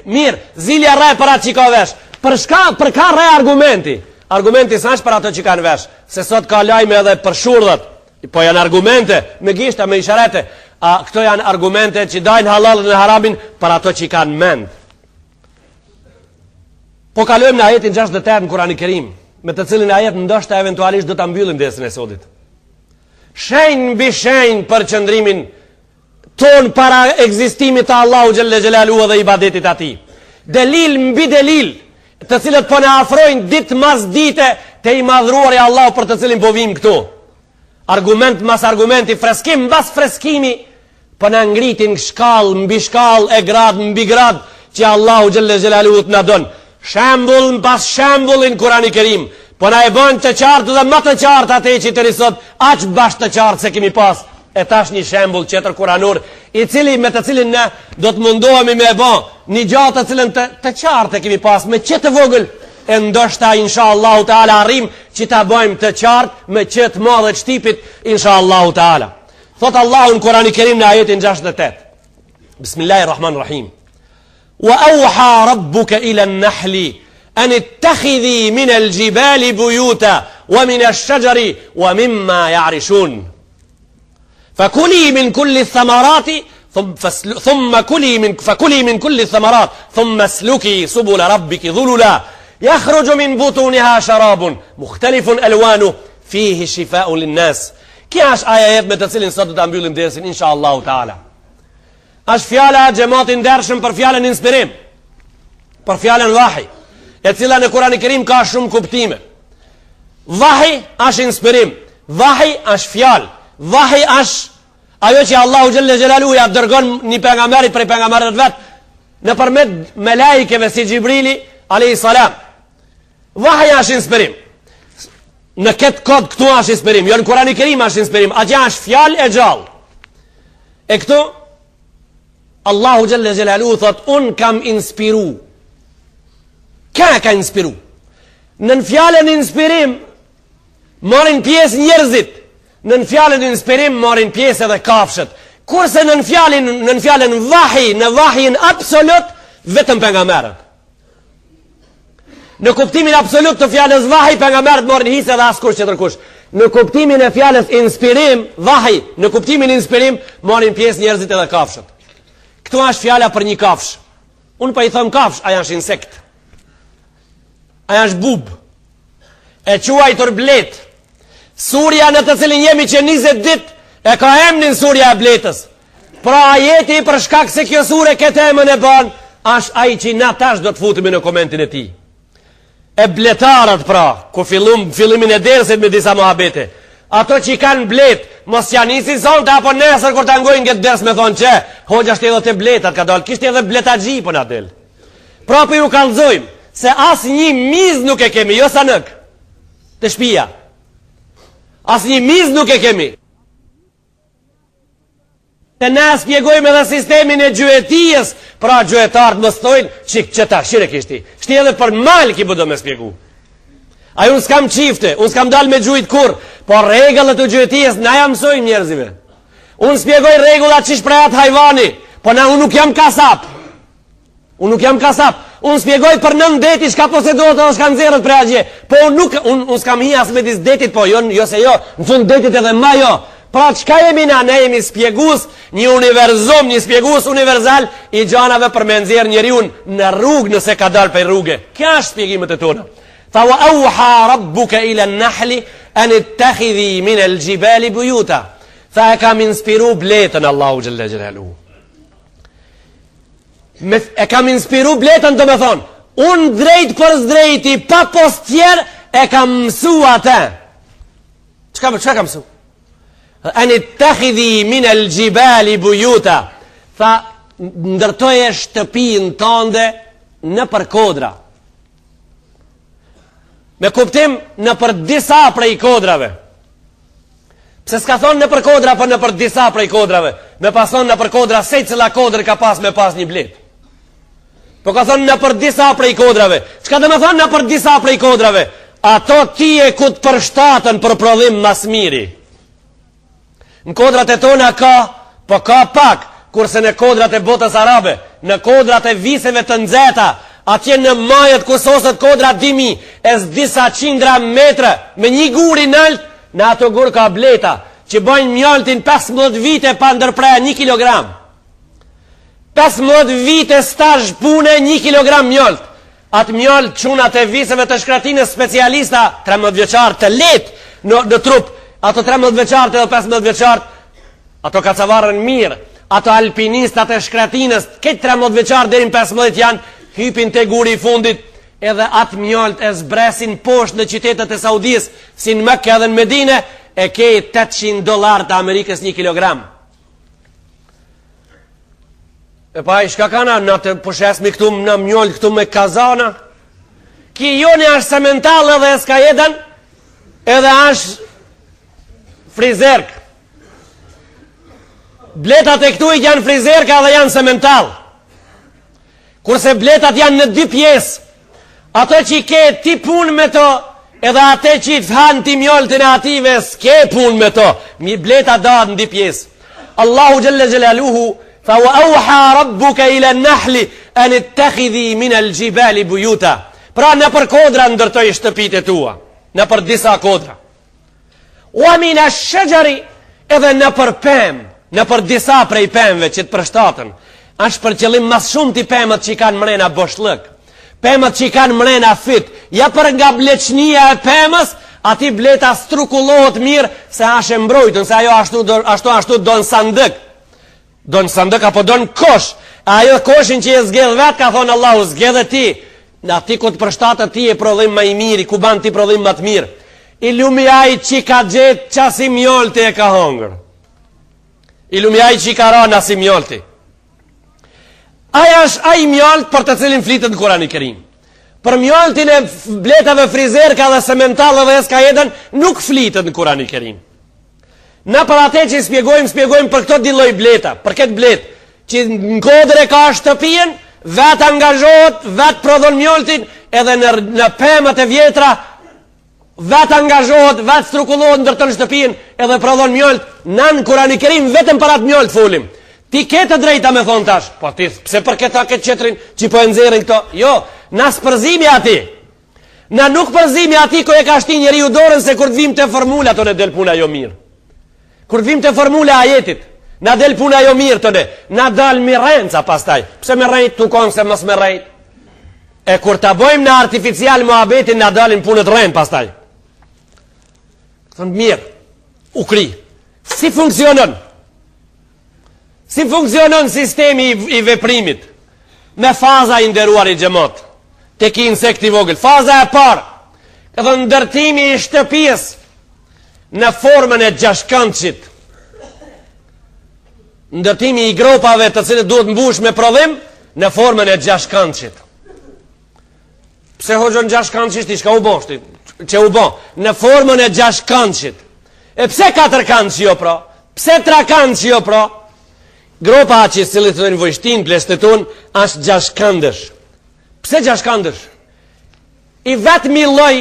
mirë, zilja re për atë që i ka vesh, për ka re argumenti sa është për ato që kanë vesh, se sot ka lajme edhe për shurdhat, po janë argumente, me gishta, me isharete, a këto janë argumente që dajnë halalën e haramin për ato që i kanë mend. Po kalojmë në ajetin 68 në Kurani Kerim, me të cilin ajet ndoshta eventualisht do ta mbyllim dersën e sodit. Shenjë mbi shenjë për qëndrimin ton para ekzistimit të Allahu xhelle xhelaluhu dhe ibadetit atij. Delil mbi delil, të cilët po na afrojnë ditë mas dite te i madhruari Allahu për të cilin po vim këtu. Argument mas argumenti, freskim mbas freskimi, po na ngritin shkallë mbi shkallë e grad mbi grad që Allahu xhelle xhelaluhu na don. Shembull mbas shembullin Kurani Kerim, po na e bën të qartë dhe më të qartë atë që të risot, aq bash të qartë se kemi pas. E tash një shembull qetër kuranor, i cili me të cilin ne do të mundohemi me e bën një gjatë të cilën të qartë kemi pas me çet të vogël, e ndoshta inshallah taala arrim që ta bëjmë të qartë me çet madhe të shtipit inshallah taala. Thot Allahu në Kurani Kerim në ajetin 68. Bismillahirrahmanirrahim. وأوحى ربك إلى النحل أن اتخذي من الجبال بيوتا ومن الشجر ومما يعرشون فكلي من كل الثمرات فكلي من كل الثمرات ثم اسلكي سبل ربك ذللا يخرج من بطونها شراب مختلف ألوانه فيه شفاء للناس. كياش آيات متسلين صدد أن بيولم درسين إن شاء الله تعالى. Është fjala gjematin ndershëm për fjalën inspirim, për fjalën vahi, e cila në Kurani Kerim ka shumë kuptime. Vahi është inspirim, vahi është fjalë, vahi është ajo që Allahu xhelle xhelaluhu ja dërgon një pejgamberi prej pejgamberëve vet nëpërmjet melajkeve si Xhibrili alayhis salam. Vahi është inspirim. Në këtë kod këtu është inspirim, jo në Kurani Kerim është inspirim, atje është fjalë e gjallë. E këtu Allahu xhelle xhelaluhu thot un kam inspiru. Ka inspiru. Në fjalën inspirim marrin pjesë njerëzit Në fjalën inspirim marrin pjesë edhe kafshët. Kurse në fjalën vahi, në vahjin absolut, vetëm pejgamberët. Në kuptimin absolut të fjalës vahi, pejgamberët marrin hise dhe askush tjetër kush. Në kuptimin e fjalës inspirim, vahi, në kuptimin inspirim marrin pjesë njerëzit edhe kafshët. Këtu është fjala për një kafsh. Unë pa i thëm kafsh, aja është insekt. Aja është bub. E quajtur blet. Surja në të cilin jemi që 20 dit e ka emnin surja e bletës. Pra ajeti për shkak se kjo sure këtë emën e ban, është ai që na tash do të futemi në komentin e tij. E bletarët pra, ku fillimin e dersit me disa muhabete. Ato që i kanë blet, mos janë nisi sonte apo nesër kur ta ngojnë këtë ders me thonë që hoxha është edhe te bletat ka dalë, kishte edhe bletaxhi po na del. Pra po ju kallëzojmë se asnjë miz nuk e kemi, jo sa nëk. Të shtëpia. Asnjë miz nuk e kemi. Të na spjegojmë edhe sistemin e gjuetijës, pra gjuetarët më thojnë që ta shire kishti. Shti edhe për mal ki do me spjegu. A unë s'kam qifte, unë s'kam dal me gjujt kur, por regullat e gjuetijës na ja mësojnë njerëzive. Unë spjegoj regullat që shprejat hajvani, po na unë nuk jam kasap. Unë spjegoj për nën deti shka posedohet edhe shka nxerët prej agje. Po unë s'kam hi as me dis detit, po jo se jo, në fund detit edhe ma jo. Pra qka jemi na, ne jemi spjegus, një univerzum, një spjegus universal i gjanave për me nxerë njeriun në rrugë nëse ka dalë për rrugë. Kja është spjegimet e tona. Tha wa auha rabbuka ila nahli an ittakhidhi min al-jibali buyuta. Tha e kam inspiru bletën Allahu xhalla xhelalu. E kam inspiru bletën të me thonë, unë drejt për zdrejti, pa postjer, e kam mësu atë. Qka kam mësu? An ittakhidhi min al-jibali buyuta. Tha, ndërtoje shtëpinë tënde në për kodra. Me kuptim në për disa prej kodrave. Pse s'ka thonë në për kodra, për në për disa prej kodrave. Me pas thonë në për kodra, se cila kodrë ka pas me pas një blet. Po ka thonë në për disa prej kodrave. Çka do me thonë në për disa prej kodrave? Ato ti e ku të përshtatën për prodhim mas miri. Në kodrat e tona ka, po ka pak, kurse në kodrat e botës arabe, në kodrat e viseve të nxehta, atje në majët ku sosët kodra dimi, e disa qindra metre, me një guri nëlt, në ato gur ka bleta, që bojnë mjaltin 15 vite pa ndërpreja 1 kilogram. 15 vite stazh pune 1 kilogram mjalt. Atë mjalt çunat e viseve të shkratinës specialista, 13 vjeçar të letë në trup, ato 13 vjeçartë edhe 15 vjeçartë, ato kacavarën mirë, ato alpinistat e shkratinës, këtë 13 vjeçartë deri në 15 janë, hypin te guri i fundit, edhe atë mjalt e zbresin poshtë në qytetet e Saudis, si në Mekë edhe në Medine, e kej $800 të Amerikës 1 kilogram. E pa i shka kana, në të pëshesmi këtu në mjoll, këtu me kazana, ki joni është semental edhe s'ka jeden, edhe është frizerk. Bletat e këtu i janë frizerka dhe janë semental. Kurse bletat janë në 2 pjesë. Ato që i ke ti pun me to, edhe ato që i të hanë ti mjollën e ative, s'ke pun me to. Mi bleta datë në 2 pjesë. Allahu Jalla Jalaluhu, fa wa auha rabbuka ila nahli, an ittakhidhi min al-jibali buyuta. Pra në për kodra ndërtoj shtëpit e tua. Në për disa kodra. Wa min ash-shajari, edhe në për pemë. Në për disa prej pemëve që të përshtatën, është për qëllim mas shumë ti pemët që i kanë mrena boshllëk, pemët që i kanë mrena fit, ja për nga bleçnia e pemës, ati bleta strukullohet mirë, se ashe mbrojtën, se ajo ashtu do në sandëk. Do në sandëk apo do në kosh. Ajo koshin që e zgedh vetë, ka thonë Allahu, zgedhe ti, në ati ku të përshtatët ti e prodhim ma i mirë, ku ban ti prodhim ma të mirë. I lumi ai që ka gjetë qasi mjollë e ka hongër. I lumjaj që i ka ra nasim mjolti. Aja është aj mjolt për të cilin flitet në Kurani Kerim. Për mjoltin e bletave frizerka dhe sementalë dhe eska jeden, nuk flitet në Kurani Kerim. Na për atë që i spjegojmë për këto dilloj bleta, për këtë blet, që në kodre ka shtëpien, vetë angazhot, vetë prodhon mjoltin, edhe në pemët e vjetra, vetë angazhohet, vetë strukullohet, ndërton shtëpinë edhe prodhon mjolt. Nan Kurani Kerim vetëm për atë mjolt folim. Ti ke të drejta me thon tash. Po ti pse për këtë çetrin që po e nxjerrin këto? Jo, na spërzimi ati. Na nuk përzimi ati ko e ka shti njeriu dorën se kur të vim të formula tonë del puna jo mirë. Kur të vim të formula ajetit, na del puna jo mirë tonë. Na dal mirrenca pastaj. Pse mirrejt tukon se mos mirrejt? E kur ta bojmë në artificial muhabetin na dalin punët rren pastaj. Thonë mirë, u kri. Si funksionon? Si funksionon sistemi i veprimit? Me faza i nderuar i xhamat. Tek insekti vogël. Faza e parë, ka thënë ndërtimi i shtëpisë në formën e gjashkëndshit. Ndërtimi i gropave të cilët duhet mbush me prodhim në formën e gjashkëndshit. Pse hoxhon gjashkëndshit ti çka u boshti? Që u bon në formën e gjashkëndshit. E pse katërkëndsh jo pra? Pse trakëndsh jo pra? Gropa që si të thënë vojshtin, plesteton, është gjashkëndësh. Pse gjashkëndësh? I vetëmi lloj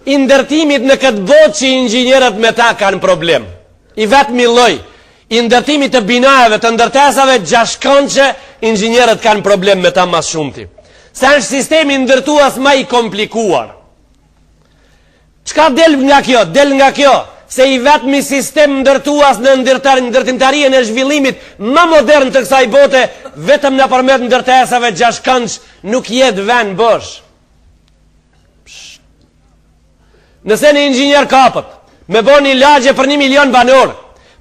i ndërtimit në këtë botë që inxhinierët me ta kanë problem. I vetëmi lloj i ndërtimit të binajeve, të ndërtesave gjashkëndshë, inxhinierët kanë problem me ta mas shumëti. Se është sistemi ndërtuas më i komplikuar. Çka del nga kjo? Del nga kjo se i vetëmi sistem ndërtuas në ndërtimtarien e zhvillimit më modern të kësaj bote, vetëm në përmet ndërtesave gjashkëndsh nuk jetë vend bosh. Nëse një inxhinier kapët, me bo një lagje për 1 milion banor,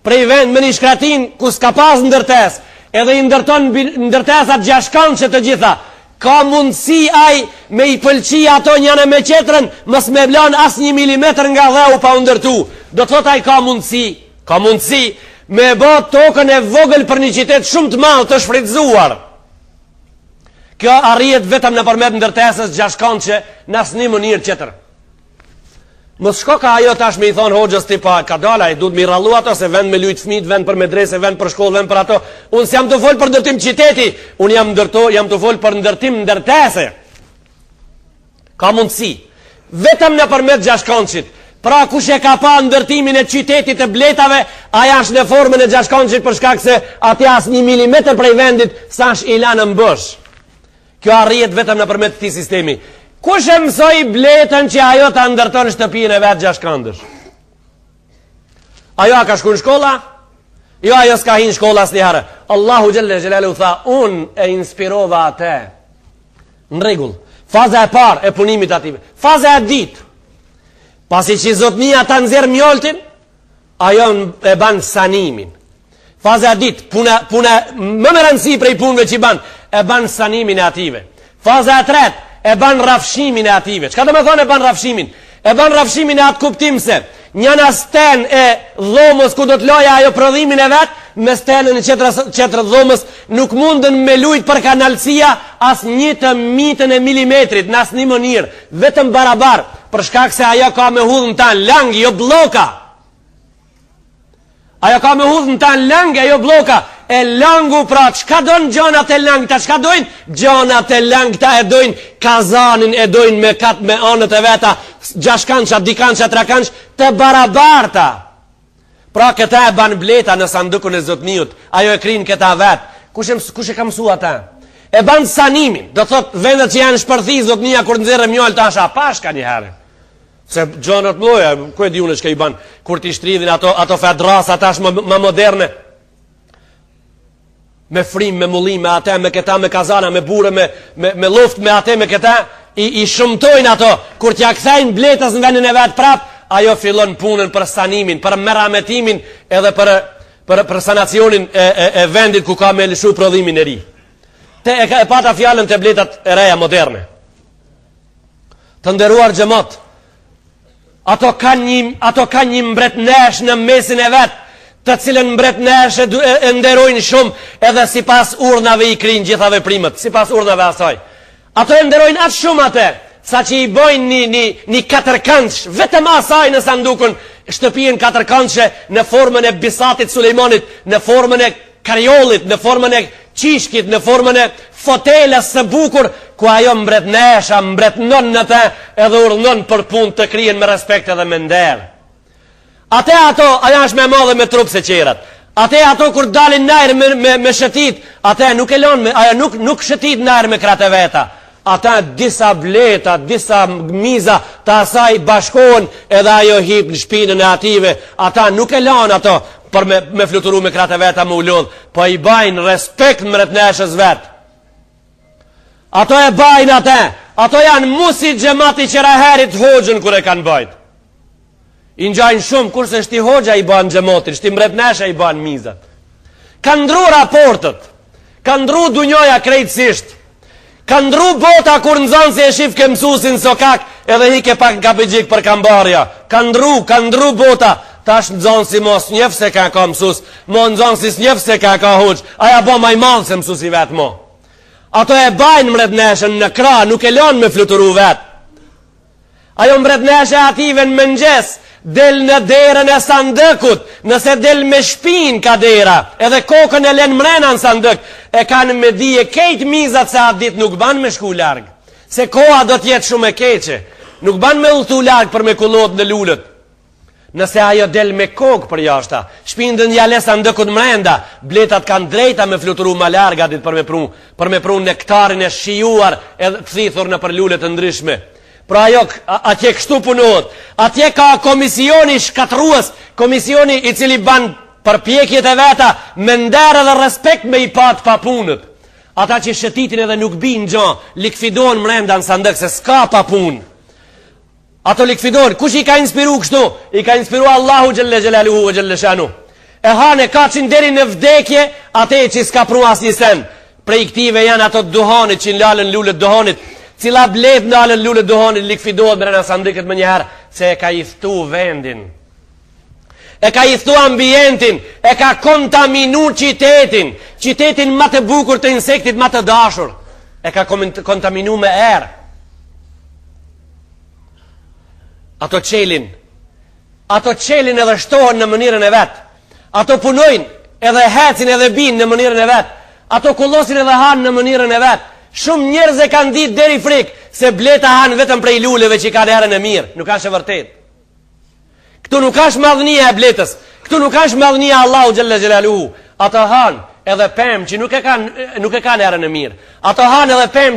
prej vend me një shkratin ku s'ka pas ndërtes, edhe i ndërton ndërtesat gjashkëndshë të gjitha, ka mundësi ai me i pëlqi ato njëne me qetrën, mës me blan as 1 milimetr nga dheu pa ndërtu. Do të thot ai ka mundësi me bë tokën e vogël për një qytet shumë të madh të shfrytzuar. Kjo arrihet vetëm nëpërmjet ndërtesës gjashkëndshë në asnjë mënyrë tjetër. Mos shko ka ajo tash me i thon hoxhës ti pa ka dalë, duhet mi rallu ato se vend me lujt fëmijët, vend për medrese, vend për shkollë, vend për ato. Unë s'jam të fol për ndërtim qyteti, unë jam të fol për ndërtim ndërtese. Ka mundësi. Vetëm nëpërmjet gjashkëndshit. Pra kush e ka pa ndërtimin e qytetit të bletave, aja është në formën e gjashkëndshit për shkak se atje as 1 milimetër prej vendit sa është i lanë mbosh. Kjo arrihet vetëm nëpërmjet këtij sistemi. Kush e mësoi bletën që ajo ta ndërton shtëpinë e vet gjashkëndësh? Ajo a ka shku në shkolla? Jo, ajo s'ka hi në shkolla asnjëherë. Allahu xhelle xhelalu tha, unë e inspirova atë. Në rregull. Faza e parë e punimit ative. Faza e dytë. Pasi që zotnia ta nxjerr mjoltin, ajo e ban sanimin. Faza e dytë, puna më me rëndësi prej punëve që i ban sanimin e ative. Faza e tretë, e ban rafshimin e ative. Çka do të thonë e ban rafshimin? E ban rafshimin e atë kuptim se njëna sten e dhomës ku do të loja ajo prodhimin e vet, me stenën e qetrë dhomës nuk mundën me lujt për kanalësia as 1/1000 e milimetrit në asnjë mënyrë, vetëm barabar, për shkak se ajo ka me hudhën tan lang, jo bloka. Ajo ka me hudhën tan lang, jo bloka. E langu pra, qka dojnë gjonat e langta, qka dojnë? Gjonat e langta e dojnë kazanin, e dojnë me katë me anët e veta, gjashkanqa, dikanqa, trakanqa, të barabarta. Pra këta e ban bleta në sandukun e zotniut, ajo e krinë këta vetë. Kush e ka mësua ta? E ban sanimin, do thot vendet që janë shpërthi zotnia kur nëzire mjoll të asha pashka një herë. Se gjonat mëloja, ku e di unë që ka i ban, kur ti shtridhin ato fedrasa tash më moderne, me frim, me mullim, me ate, me këta, me kazana, me bure, me luft, me ate, me këta, i shumëtojnë ato, kur t'ja kthejnë bletës në vendin e vetë prap, ajo fillon punën për sanimin, për merametimin, edhe për sanacionin e vendit ku ka me lëshu prodhimin e ri. E pata fjallën të bletat e reja moderne. Të nderuar xhamat, ato kanë një mbretnesh në mesin e vetë, të cilën mbretnesh e nderojnë shumë, edhe si pas urnave i krinë gjitha veprimet, si pas urnave asaj. Ato e nderojnë atë shumë atë, sa që i bojnë një katërkëndsh, vetëm asaj në sandukun, shtëpien katërkëndshe në formën e bisatit Sulejmanit, në formën e kariolit, në formën e qishkit, në formën e fotelës së bukur, ku ajo mbretnesha, mbretnon në te, edhe urdhnon për punë të kryen me respekt edhe me nder. Ate ato, aja është me madhe me trup se qerat. Ate ato kur dalin najrë me shëtit, ate nuk e lon, aja nuk shëtit najrë me krate veta. Ata disa bleta, disa miza të asaj bashkohen edhe ajo hip në shpinën e ative. Ata nuk e lanë ato për me fluturu me krate veta më ullodh, po i bajnë respekt mbretneshës vetë. Ato e bajnë atë, ato janë musit gjemati qëra herit hoxën kër e kanë bajt. I njajnë shumë, kurse shti hoxha i banë gjemotin, shti mbretnesha i banë mizat. Kanë ndru raportet, kanë ndru dunjoja krejtësisht. Kanë ndru bota kur nëzonë si e shif ke mësusin sokak edhe hike pak nga pëgjik për kambarja. Kanë ndru bota. Tash nëzonë si mos njef se ka mësus, mo nëzonë si s'njef se ka hoq. Aja bo maj malë se mësusi vetë mo. Ato e bajnë mbretneshën në kra, nuk e lonë me fluturu vetë. Ajo mbretneshe ative në mëngjes, del në derën e sandëkut, nëse del me shpin ka dera, edhe kokën e len mrena në sandëk, e kanë me dhije kejt mizat se atë dit nuk ban me shku largë, se koha do tjetë shumë e keqe, nuk ban me ulltu largë për me kullot në lullët. Nëse ajo del me kokë për jashta, shpindën jale sandëkut mrenda, bletat kanë drejta me fluturu ma largë atit për me pru nektarin e shijuar edhe këthithur në për lullët të ndryshme. Pra ajo, atje kështu punot, atje ka komisioni shkatrues, komisioni i cili ban përpjekjet e veta, me nderë dhe respekt me i pat pa punët. Ata që shëtitin edhe nuk bin gjo, likfidon mrenda në sandëk se s'ka pa punë. Ato likfidon, kush i ka inspiru kështu? I ka inspiru Allahu gjelle gjelaluhu vë gjelle shanu. E hane ka qënë deri në vdekje, ate që s'ka pru as një sen. Prej këtive janë ato duhanit që në lalën lullet duhanit, cila blet në alën lullet duhanit likfidohet mrena sandëket më njëherë, se e ka jithtu vendin. E ka jithtu ambientin, e ka kontaminu qitetin më të bukur të insektit më të dashur. E ka kontaminu me erë. Ato qelin edhe shtohen në mënirën e vetë. Ato punojnë edhe hecin edhe bin në mënirën e vetë. Ato kullosin edhe hanë në mënirën e vetë. Shumë njerëz e kanë ditë deri frikë se bleta hanë vetëm prej luleve që kanë erën e mirë. Nuk është e vërtet. Këtu nuk është madhënia e bletës. Këtu nuk është madhënia Allahu xhalla xhelaluhu. Ato hanë edhe pemë që nuk e kanë erën e mirë. Ato hanë edhe pemë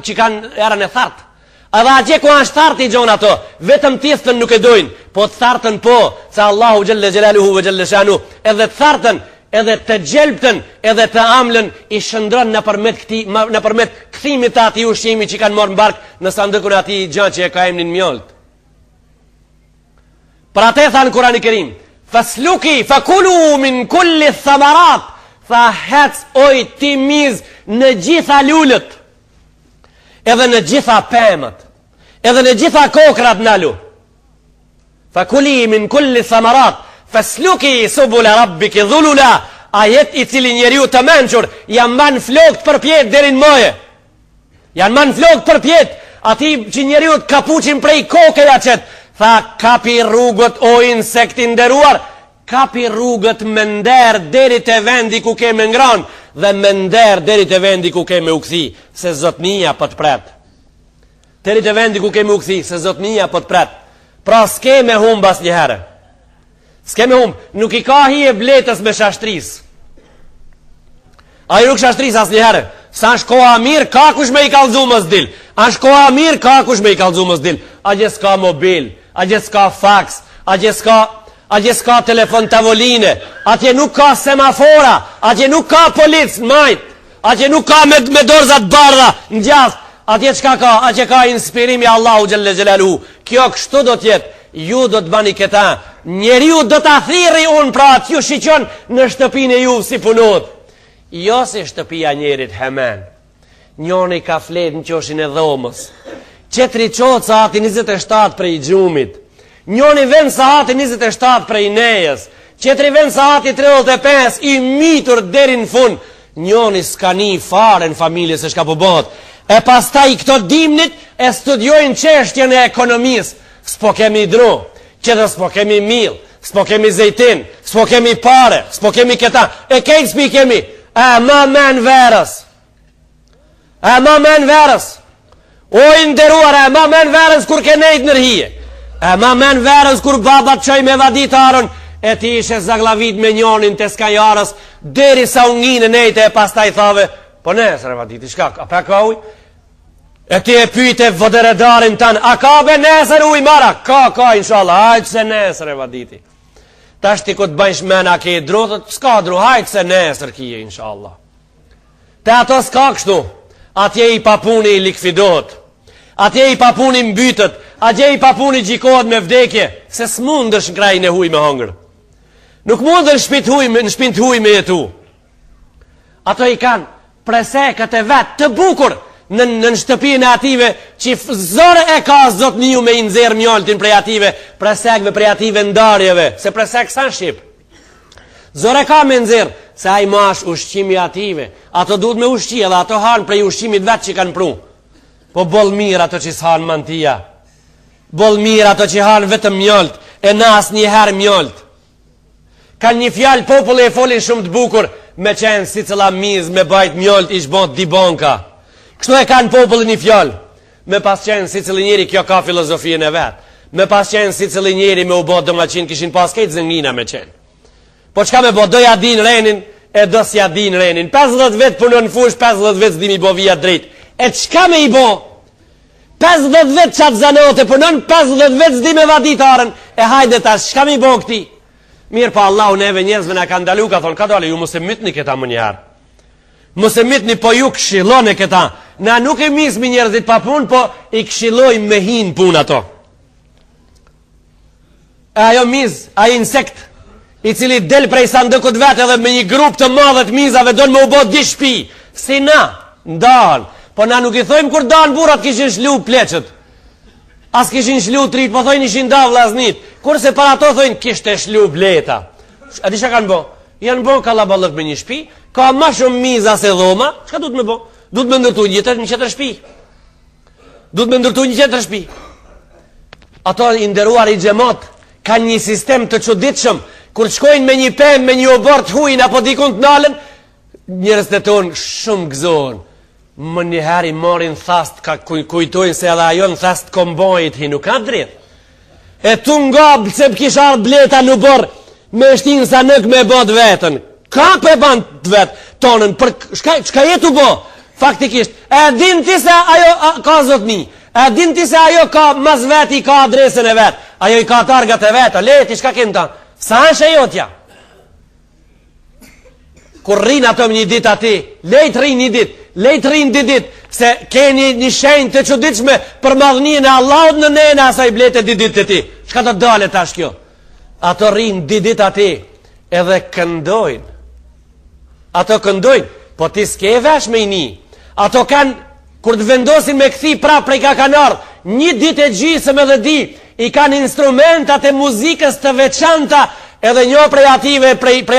që kanë erën e thartë. Edhe atje ku është thartë i gjonë ato, vetëm tistën nuk e dojnë, po të thartën po, se Allahu xhalla xhelaluhu ve xhalla shanu, edhe të thartën, edhe të gjelbtën, edhe të amlën i shëndron në përmet këthimit të ati ushqimi që kanë morë në barkë në sandëkun ati gjanë që e ka emnin mjollët. Për atë e tha në Kurani Kerim, fasluki, fakulu min kulli thamarat, tha hec oj ti miz në gjitha lullët, edhe në gjitha pemët, edhe në gjitha kokrat në lu. Fakuli min kulli thamarat, fasluki subula rabbiki dhulula, ajet i cili njeriu të menqur, janë manë flokt për pjetë derin moje. Janë manë flokt për pjetë, ati që njeriu të kapuqin prej kokeja qëtë, tha kapi rrugët o insektin deruar, kapi rrugët me nder deri të vendi ku ke me ngran, dhe me nder deri të vendi ku ke me u këthi, se zotnia për të pret. Deri të vendi ku ke me u këthi, se zotnia për të pret. Pra s'ke me humbë as njëherë. S'ke me humbë, nuk i ka hi e bletës me shashtris. A i nuk shashtris as njëherë. Sa është koha mirë, ka kush me i kalzu mës dil. A është koha mirë, ka kush me i kalzu mës dil. A gjë s'ka mobil, a gjë s'ka fax, a gjë s'ka telefon tavoline, atje nuk ka semafora, atje nuk ka polic në majt, atje nuk ka me dorzat bardha në gjast, atje qka ka, atje ka inspirimi Allahu xhalla xhelaluhu. Kjo kështu do tjetë, ju do të bani këta, njeriu do të thiri unë pra atë ju shiqon në shtëpin e ju si punot. Jo si shtëpia njerit hemen, njoni ka flet në qoshin e dhomës, qetri qotë sa ati 27 prej gjumit, njoni vend sa ati 27 prej nejës, qetri vend sa ati 35 i mitur deri në fund, njoni s'ka një fare në familje se shka përbot, e pastaj këto dimnit e studiojnë qeshtjën e ekonomisë, s'po kemi dru, qëtë s'po kemi mil, s'po kemi zejtin, s'po kemi pare, s'po kemi këta, e kejtë s'pi kemi, e ma men verës, O i nderuar, e ma men verës kur ke nejt nërhije, e ma men verës kur babat qoj me vadit arën, e ti ishe zaglavit me njonin të skajarës, deri sa unginë nejte e pas ta i thave, po nesër e vaditi, shka, a pe ka uj? E ti e pyte vëdëredarin tanë, a ka be nesër uj mara? Ka, inshallah, hajtë se nesër e vaditi. Ta shti ku të bëjsh mena ke i drutët, s'ka dru, hajtë se nesër kije, inshallah. Te ato s'ka kështu, atje i papuni i likvidot, atje i papuni mbytët, atje i papuni gjikohet me vdekje, se s'mundësh në krajin e huj me hongër. Nuk mundësh në shpint huj me jetu. Ato i kanë presekët e vetë të bukur në shtëpinë e ative që zore e ka zot një me i nëzirë mjoltin prej ative, presekëve prej ative ndarjeve, se presekë sa në Shqip. Zore ka me nëzirë, se a i mash ushqimi ative, ato duhet me ushqi edhe ato hanë prej ushqimit vetë që kanë pru. Po bol mirë ato që s'hanë mantia, bol mirë ato që hanë vetëm mjolt, e nas një herë mjolt. Kanë një fjalë populli e folin shumë të bukur, me qenë si cëla miz me bajt mjolt ish bot dibonka. Kështu e kanë populli një fjalë, me pas qenë si cëli njeri kjo ka filozofien e vetë, me pas qenë si cëli njeri me u bot dëmaqin kishin pas kejtë zëngina me qenë. Po qka me bo, doja din renin, e do s'ja din renin. 50 vetë punon fush, 50 vetë s'dimi bo vija drejt. E qka me i bo? 50 vetë qatë zanote, punon 50 vetë s'dime vaditarën. E hajde tash, qka me i bo këti? Mirë pa Allahu neve njerëzve në kanë dalu, ka thonë, ka dole, ju mos e mytni këta më njëherë. Mos e mytni, po ju këshilone këta. Na nuk e mismi njerëzit pa pun, po i këshiloj me hin pun ato. E ajo miz, ajo insekt, i cili del prej sandëkut vetë edhe me një grup të madhe të mizave donë me u bot di shpi. Si na, ndalë. Po na nuk i thojmë kur dalë burat kishin shlu pleqët. As kishin shlu trit, po thojnë ishin da vlaznit. Kurse para to thojnë kishte shlu bleta. A di që kanë bo? Janë bo kalabalëk me një shpi, ka ma shumë miza se dhoma. Qka du të me bo? Du të me ndërtu një qetër shpi. Du të me ndërtu një qetër shpi. Ato i nderuar i xhamat kanë një sistem të çuditshëm. Kur shkojnë me një pemë, me një obort huin apo dikun të nalën, njerëz të tonë shumë gëzohen. Më njëherë i morin thast, kujtojnë se edhe ajo në thast kombojit hi nuk ka drejt. E tu nga se kish ardh bleta në borë, me shtinë sa nëk me bot vetën. Ka pe ban të vetë tonën, për shka jetu bo? Faktikisht, e din ti se ajo ka zotni, e din ti se ajo ka mas veti, ka adresën e vetë, ajo i ka targat e vetë, leti shka kemë ta? Sa është e jotja? Kur rinë ato një dit ati, lejtë rinë një dit, lejtë rinë një dit, se keni një shenjë të çuditshme për madhëninë e Allahut në nena asaj blete dit të ti. Shka të dale tash kjo? Ato rinë dit ati, edhe këndojnë. Ato këndojnë, po ti s'ke vesh me i një. Ato kanë, kur të vendosin me këthi pra prej ka kanë ardhë, një dit e gjisëm edhe di, i kanë instrumentat e muzikës të veçanta, edhe një prej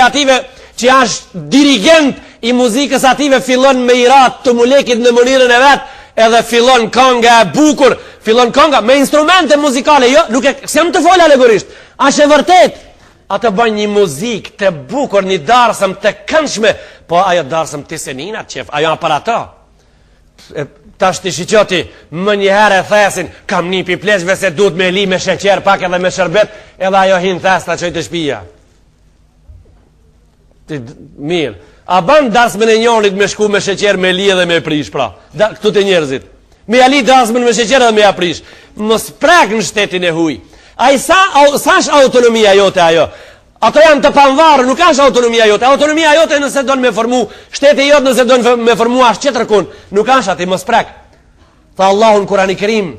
ative që është dirigent i muzikës ative fillon me i ratë të mulekit në mënirën e vetë, edhe fillon kënga e bukur, fillon kënga me instrumente muzikale, jo, nuk e kësem të folë alegorisht, ashe vërtet, ato bën një muzikë të bukur, një darsëm të këndshme, po ajo darsëm të seninat qef, ajo aparato. Tash të shiqoti, më njëherë e thesin, kam një pi pleqve se duhet me li me sheqer pak edhe me shërbet, edhe ajo hinë thesta që i të shpia. Mirë, a ban darsmën e njonit me shku me sheqer me li edhe me prish, pra, këtu të njerëzit. Me ali darsmën me sheqer edhe me aprish. Mos prek në shtetin e huj. A i sa është autonomia jote ajo? Ato janë të panvarë, nuk është autonomia jote. Autonomia jote nëse do në me formu, shteti jote nëse do në me formu ashtë qëtër kun, nuk është ati, mos prek. Tha Allahun Kurani Kerim,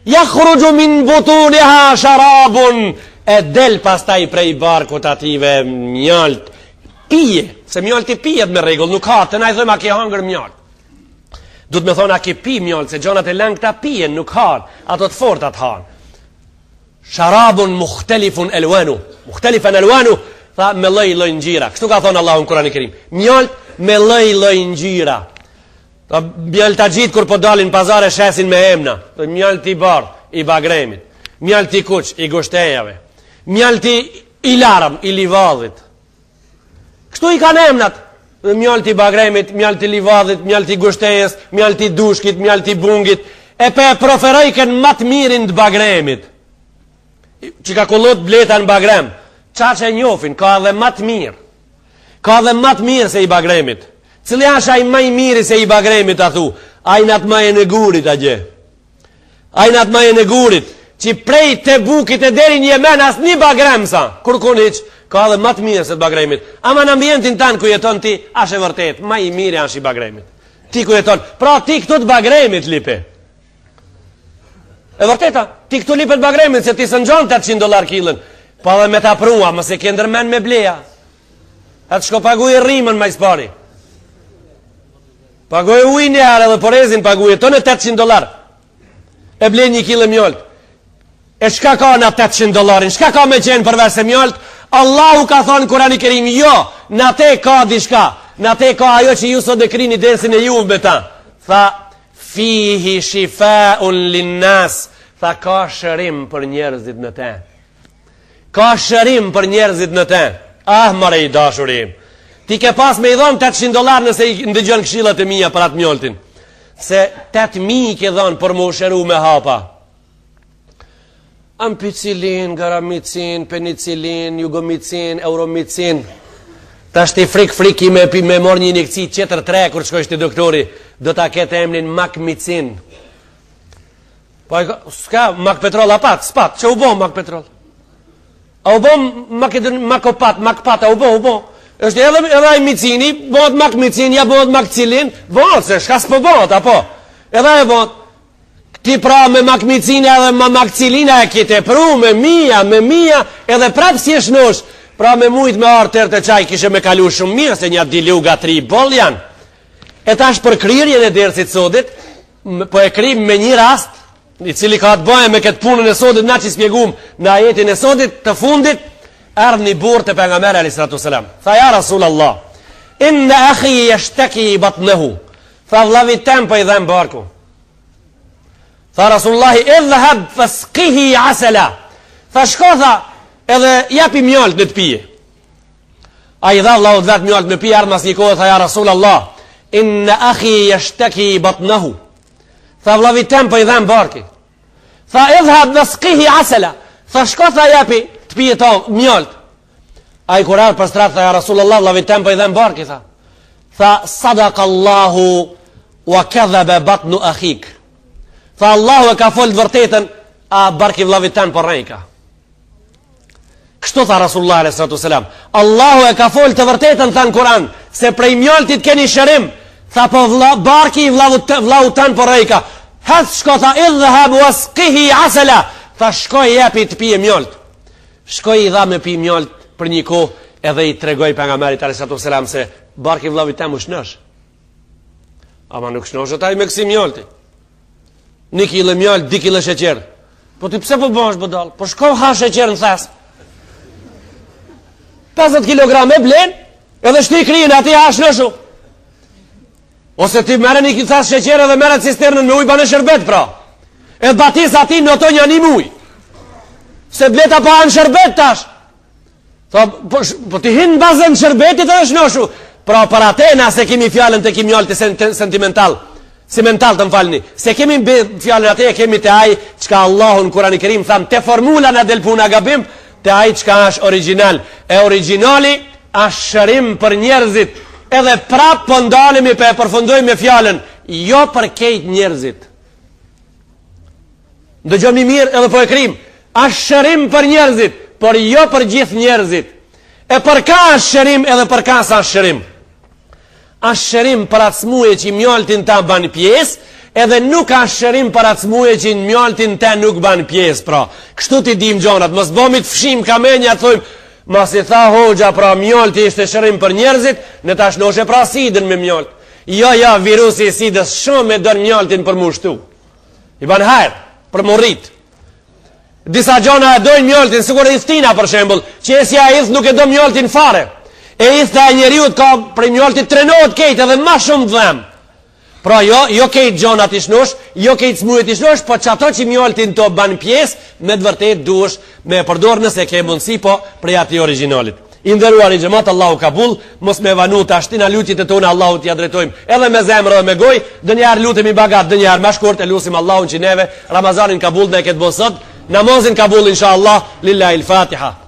yakhruju min butuniha sharabun, e del pastaj prej barkut ative mjalt, pije, se mjalti pijet me regull, nuk ha, të na i thëmë a ke hangër mjalt. Du të me thonë a ke pi mjalt, se gjonat e lang ta pijen, nuk ha, ato të fortat ha. Sharabun mukhtalifun elwanu. Mukhtalifan elwanu, tha me lloj ngjira. Kështu ka thonë Allahu në Kur'anin e Kerim. Mjalt me lloj ngjira. Ta mjaltaxhit kur po dalin pazare shesin me emna. Mjalti i bardh i Bagremit, mjalti i kuq i Goshtejave, mjalti i Larëm i Livadhit. Kështu i kanë emnat. Mjalti i Bagremit, mjalti i Livadhit, mjalti i Goshtejës, mjalti i Dushkit, mjalti i Bungit. e pe proferojken më të mirin të Bagremit, që ka kullot bleta në Bagrem, qa që njofin, ka edhe më të mirë, ka edhe më të mirë se i Bagremit. Cili është ai më i miri se i Bagremit, a thu? Ai nat më e në gurit, a gje. Ai nat më e në gurit, që prej të bukit e deri një men as një Bagrem sa, kur kun hiq, ka edhe më të mirë se të Bagremit. Ama në ambientin tanë ku jeton ti, është e vërtet, më i miri është i Bagremit. Ti ku jeton, pra ti këtu të Bagremit lipe. E vërteta, ti këtu lipe të Bagremit, se ti së në gjonë $800 kilën, pa dhe me ta prua, mëse ke ndërmen me bleja. Atë shko paguj rrimën ma i spari. Paguj ujnë një herë edhe porezin paguj, tonë $800. E ble 1 kilë mjolt. E shka ka në $800? Shka ka me qenë përveç se mjolt? Allahu ka thonë Kurani Kerim, jo, në te ka dishka, në te ka ajo që ju sot e krini dersin e juve me ta. Tha, fihi shifaun linnas, tha ka shërim për njerëzit në te. Ka shërim për njerëzit në te. Ah, mare i dashurim. Ti ke pas me i dhonë $800 nëse i ndëgjën këshillat e mija për atë mjoltin. Se 8.000 i ke dhonë për mu shëru me hapa. Ampicilin, garamicin, penicilin, jugomicin, euromicin. Ta shti frik i me mor një injekci qëtër 3 kur shkojsh të doktori, do ta ketë emnin makmicin. Po s'ka mak petrol apat, s'pat, që u bo mak petrol? A u bo makpat, a u bo? Është edhe i micini, bëhet makmicin, ja bëhet makcilin, bëhet, se shka s'po bëhet, apo? Edhe e bëhet. Ti pra me makmicina edhe me makcilina e kite pru me mija edhe prapë si e shnosh, pra me mujt me arë tërë të qaj kishe me kalu shumë mirë se një diluga 3 bol janë. E tash për kryrjen e dersit sodit, po e kryim me një rast i cili ka të bëhe me këtë punën e sodit, na që spjegum në ajetin e sodit të fundit, ardh një burë të pejgamberi alayhis salatu wassalam. Tha ja Rasulallah, inna akhi yashtaki batnahu. Tha vllavi tem po i dhem barku. Tha Rasulullahi, idhhab fasqihi asala. Tha shko tha, edhe japi mjalt në të pije. A i dha vllau vet mjalt në pije, ardh mas një kohë, tha ja Rasulallah, inna akhi yashtaki batnahu. Tha vllavi tem po i dhem barki. Tha idhhab fasqihi asala. Tha shko tha japi të pije to mjalt. A i kurar për strat, tha ja Rasulallah, vllavi tem po i dhem barki, tha. Tha sadaqallahu wa kadhaba batnu akhik. Tha Allahu e ka folë të vërtetën, a barki vllavit tanë për rejka. Kështu tha Rasulullah a.s. Allahu e ka folë të vërtetën, tha në Kur'an, se prej mjoltit keni shërim. Tha po barki vllavut tanë për rejka. Hëth shko tha idhhab wasqihi asala. Tha shkoj jepi të pije mjolt. Shkoj i dha me pi mjolt për një kohë, edhe i tregoj pejgamberit a.s. se barki vllavit tanë u shnosh. Ama nuk shnosh ata i me kësi mjolti. 1 kilë mjalt, 2 kilë sheqer. Po ti pse po bësh budall? Po shko ha sheqer në thes. 50 kg e blen, edhe shti krijen aty ha shnoshu. Ose ti merre 1 kilë thes sheqer edhe merret cisternën me ujë banë sherbet pra. Edhe batis aty në oto një muj. Se bleta pa në sherbet tash. Tha po ti hin bazën sherbetit edhe shnoshu. Pra para tena se kemi fjalën te kimi mjalti sentimental. Si mental të më falni. Se kemi fjallën atë, kemi të aj qka Allahu në Kurani Kerim tham, te formula në del puna gabim, te aj qka është original. E originali është shërim për njerëzit. Edhe prap për ndalimi për e përfundoj me fjallën, jo për kejt njerëzit. Ndëgjom një mirë edhe po e krim, është shërim për njerëzit, por jo për gjithë njerëzit. E për ka është shërim edhe për ka sa është shërim. Është shërim për atë smuje që mjaltin ta ban pjesë, edhe nuk është shërim për atë smuje që mjaltin ta nuk ban pjesë, pra. Kështu ti dim gjonat, mos bëmi të fshim kamenja, të thujmë, mos i tha hoxha, pra mjalti ishte shërim për njerëzit, në tash noshe pra sidën me mjalt. Jo, virusi i sidës shumë e dën mjaltin për mu shtu. I ban hajrë, për mu rritë. Disa gjona e dojnë mjaltin, sikur e istina për shembul, që esja e nuk e do mjaltin fare. E ithta e njeriut ka prej mjaltit trenohet kejt edhe ma shumë dhem. Pra jo kejt gjonat i shnosh, jo kejt smujet i shnosh, po që ato që mjaltin të ban pjesë, me të vërtet duesh me përdor nëse ke mundësi, po prej ati originalit. I nderuar i xhamat, Allahu kabul, mos me vanu tash na lutjet e tona Allahut ja drejtojmë edhe me zemër edhe me gojë. Dënjar lutemi bagat, dënjar më shkurt e lutim Allahun që neve Ramazanin kabul ne këtë bosot, namazin kabul inshallah. Lillahi al-Fatiha.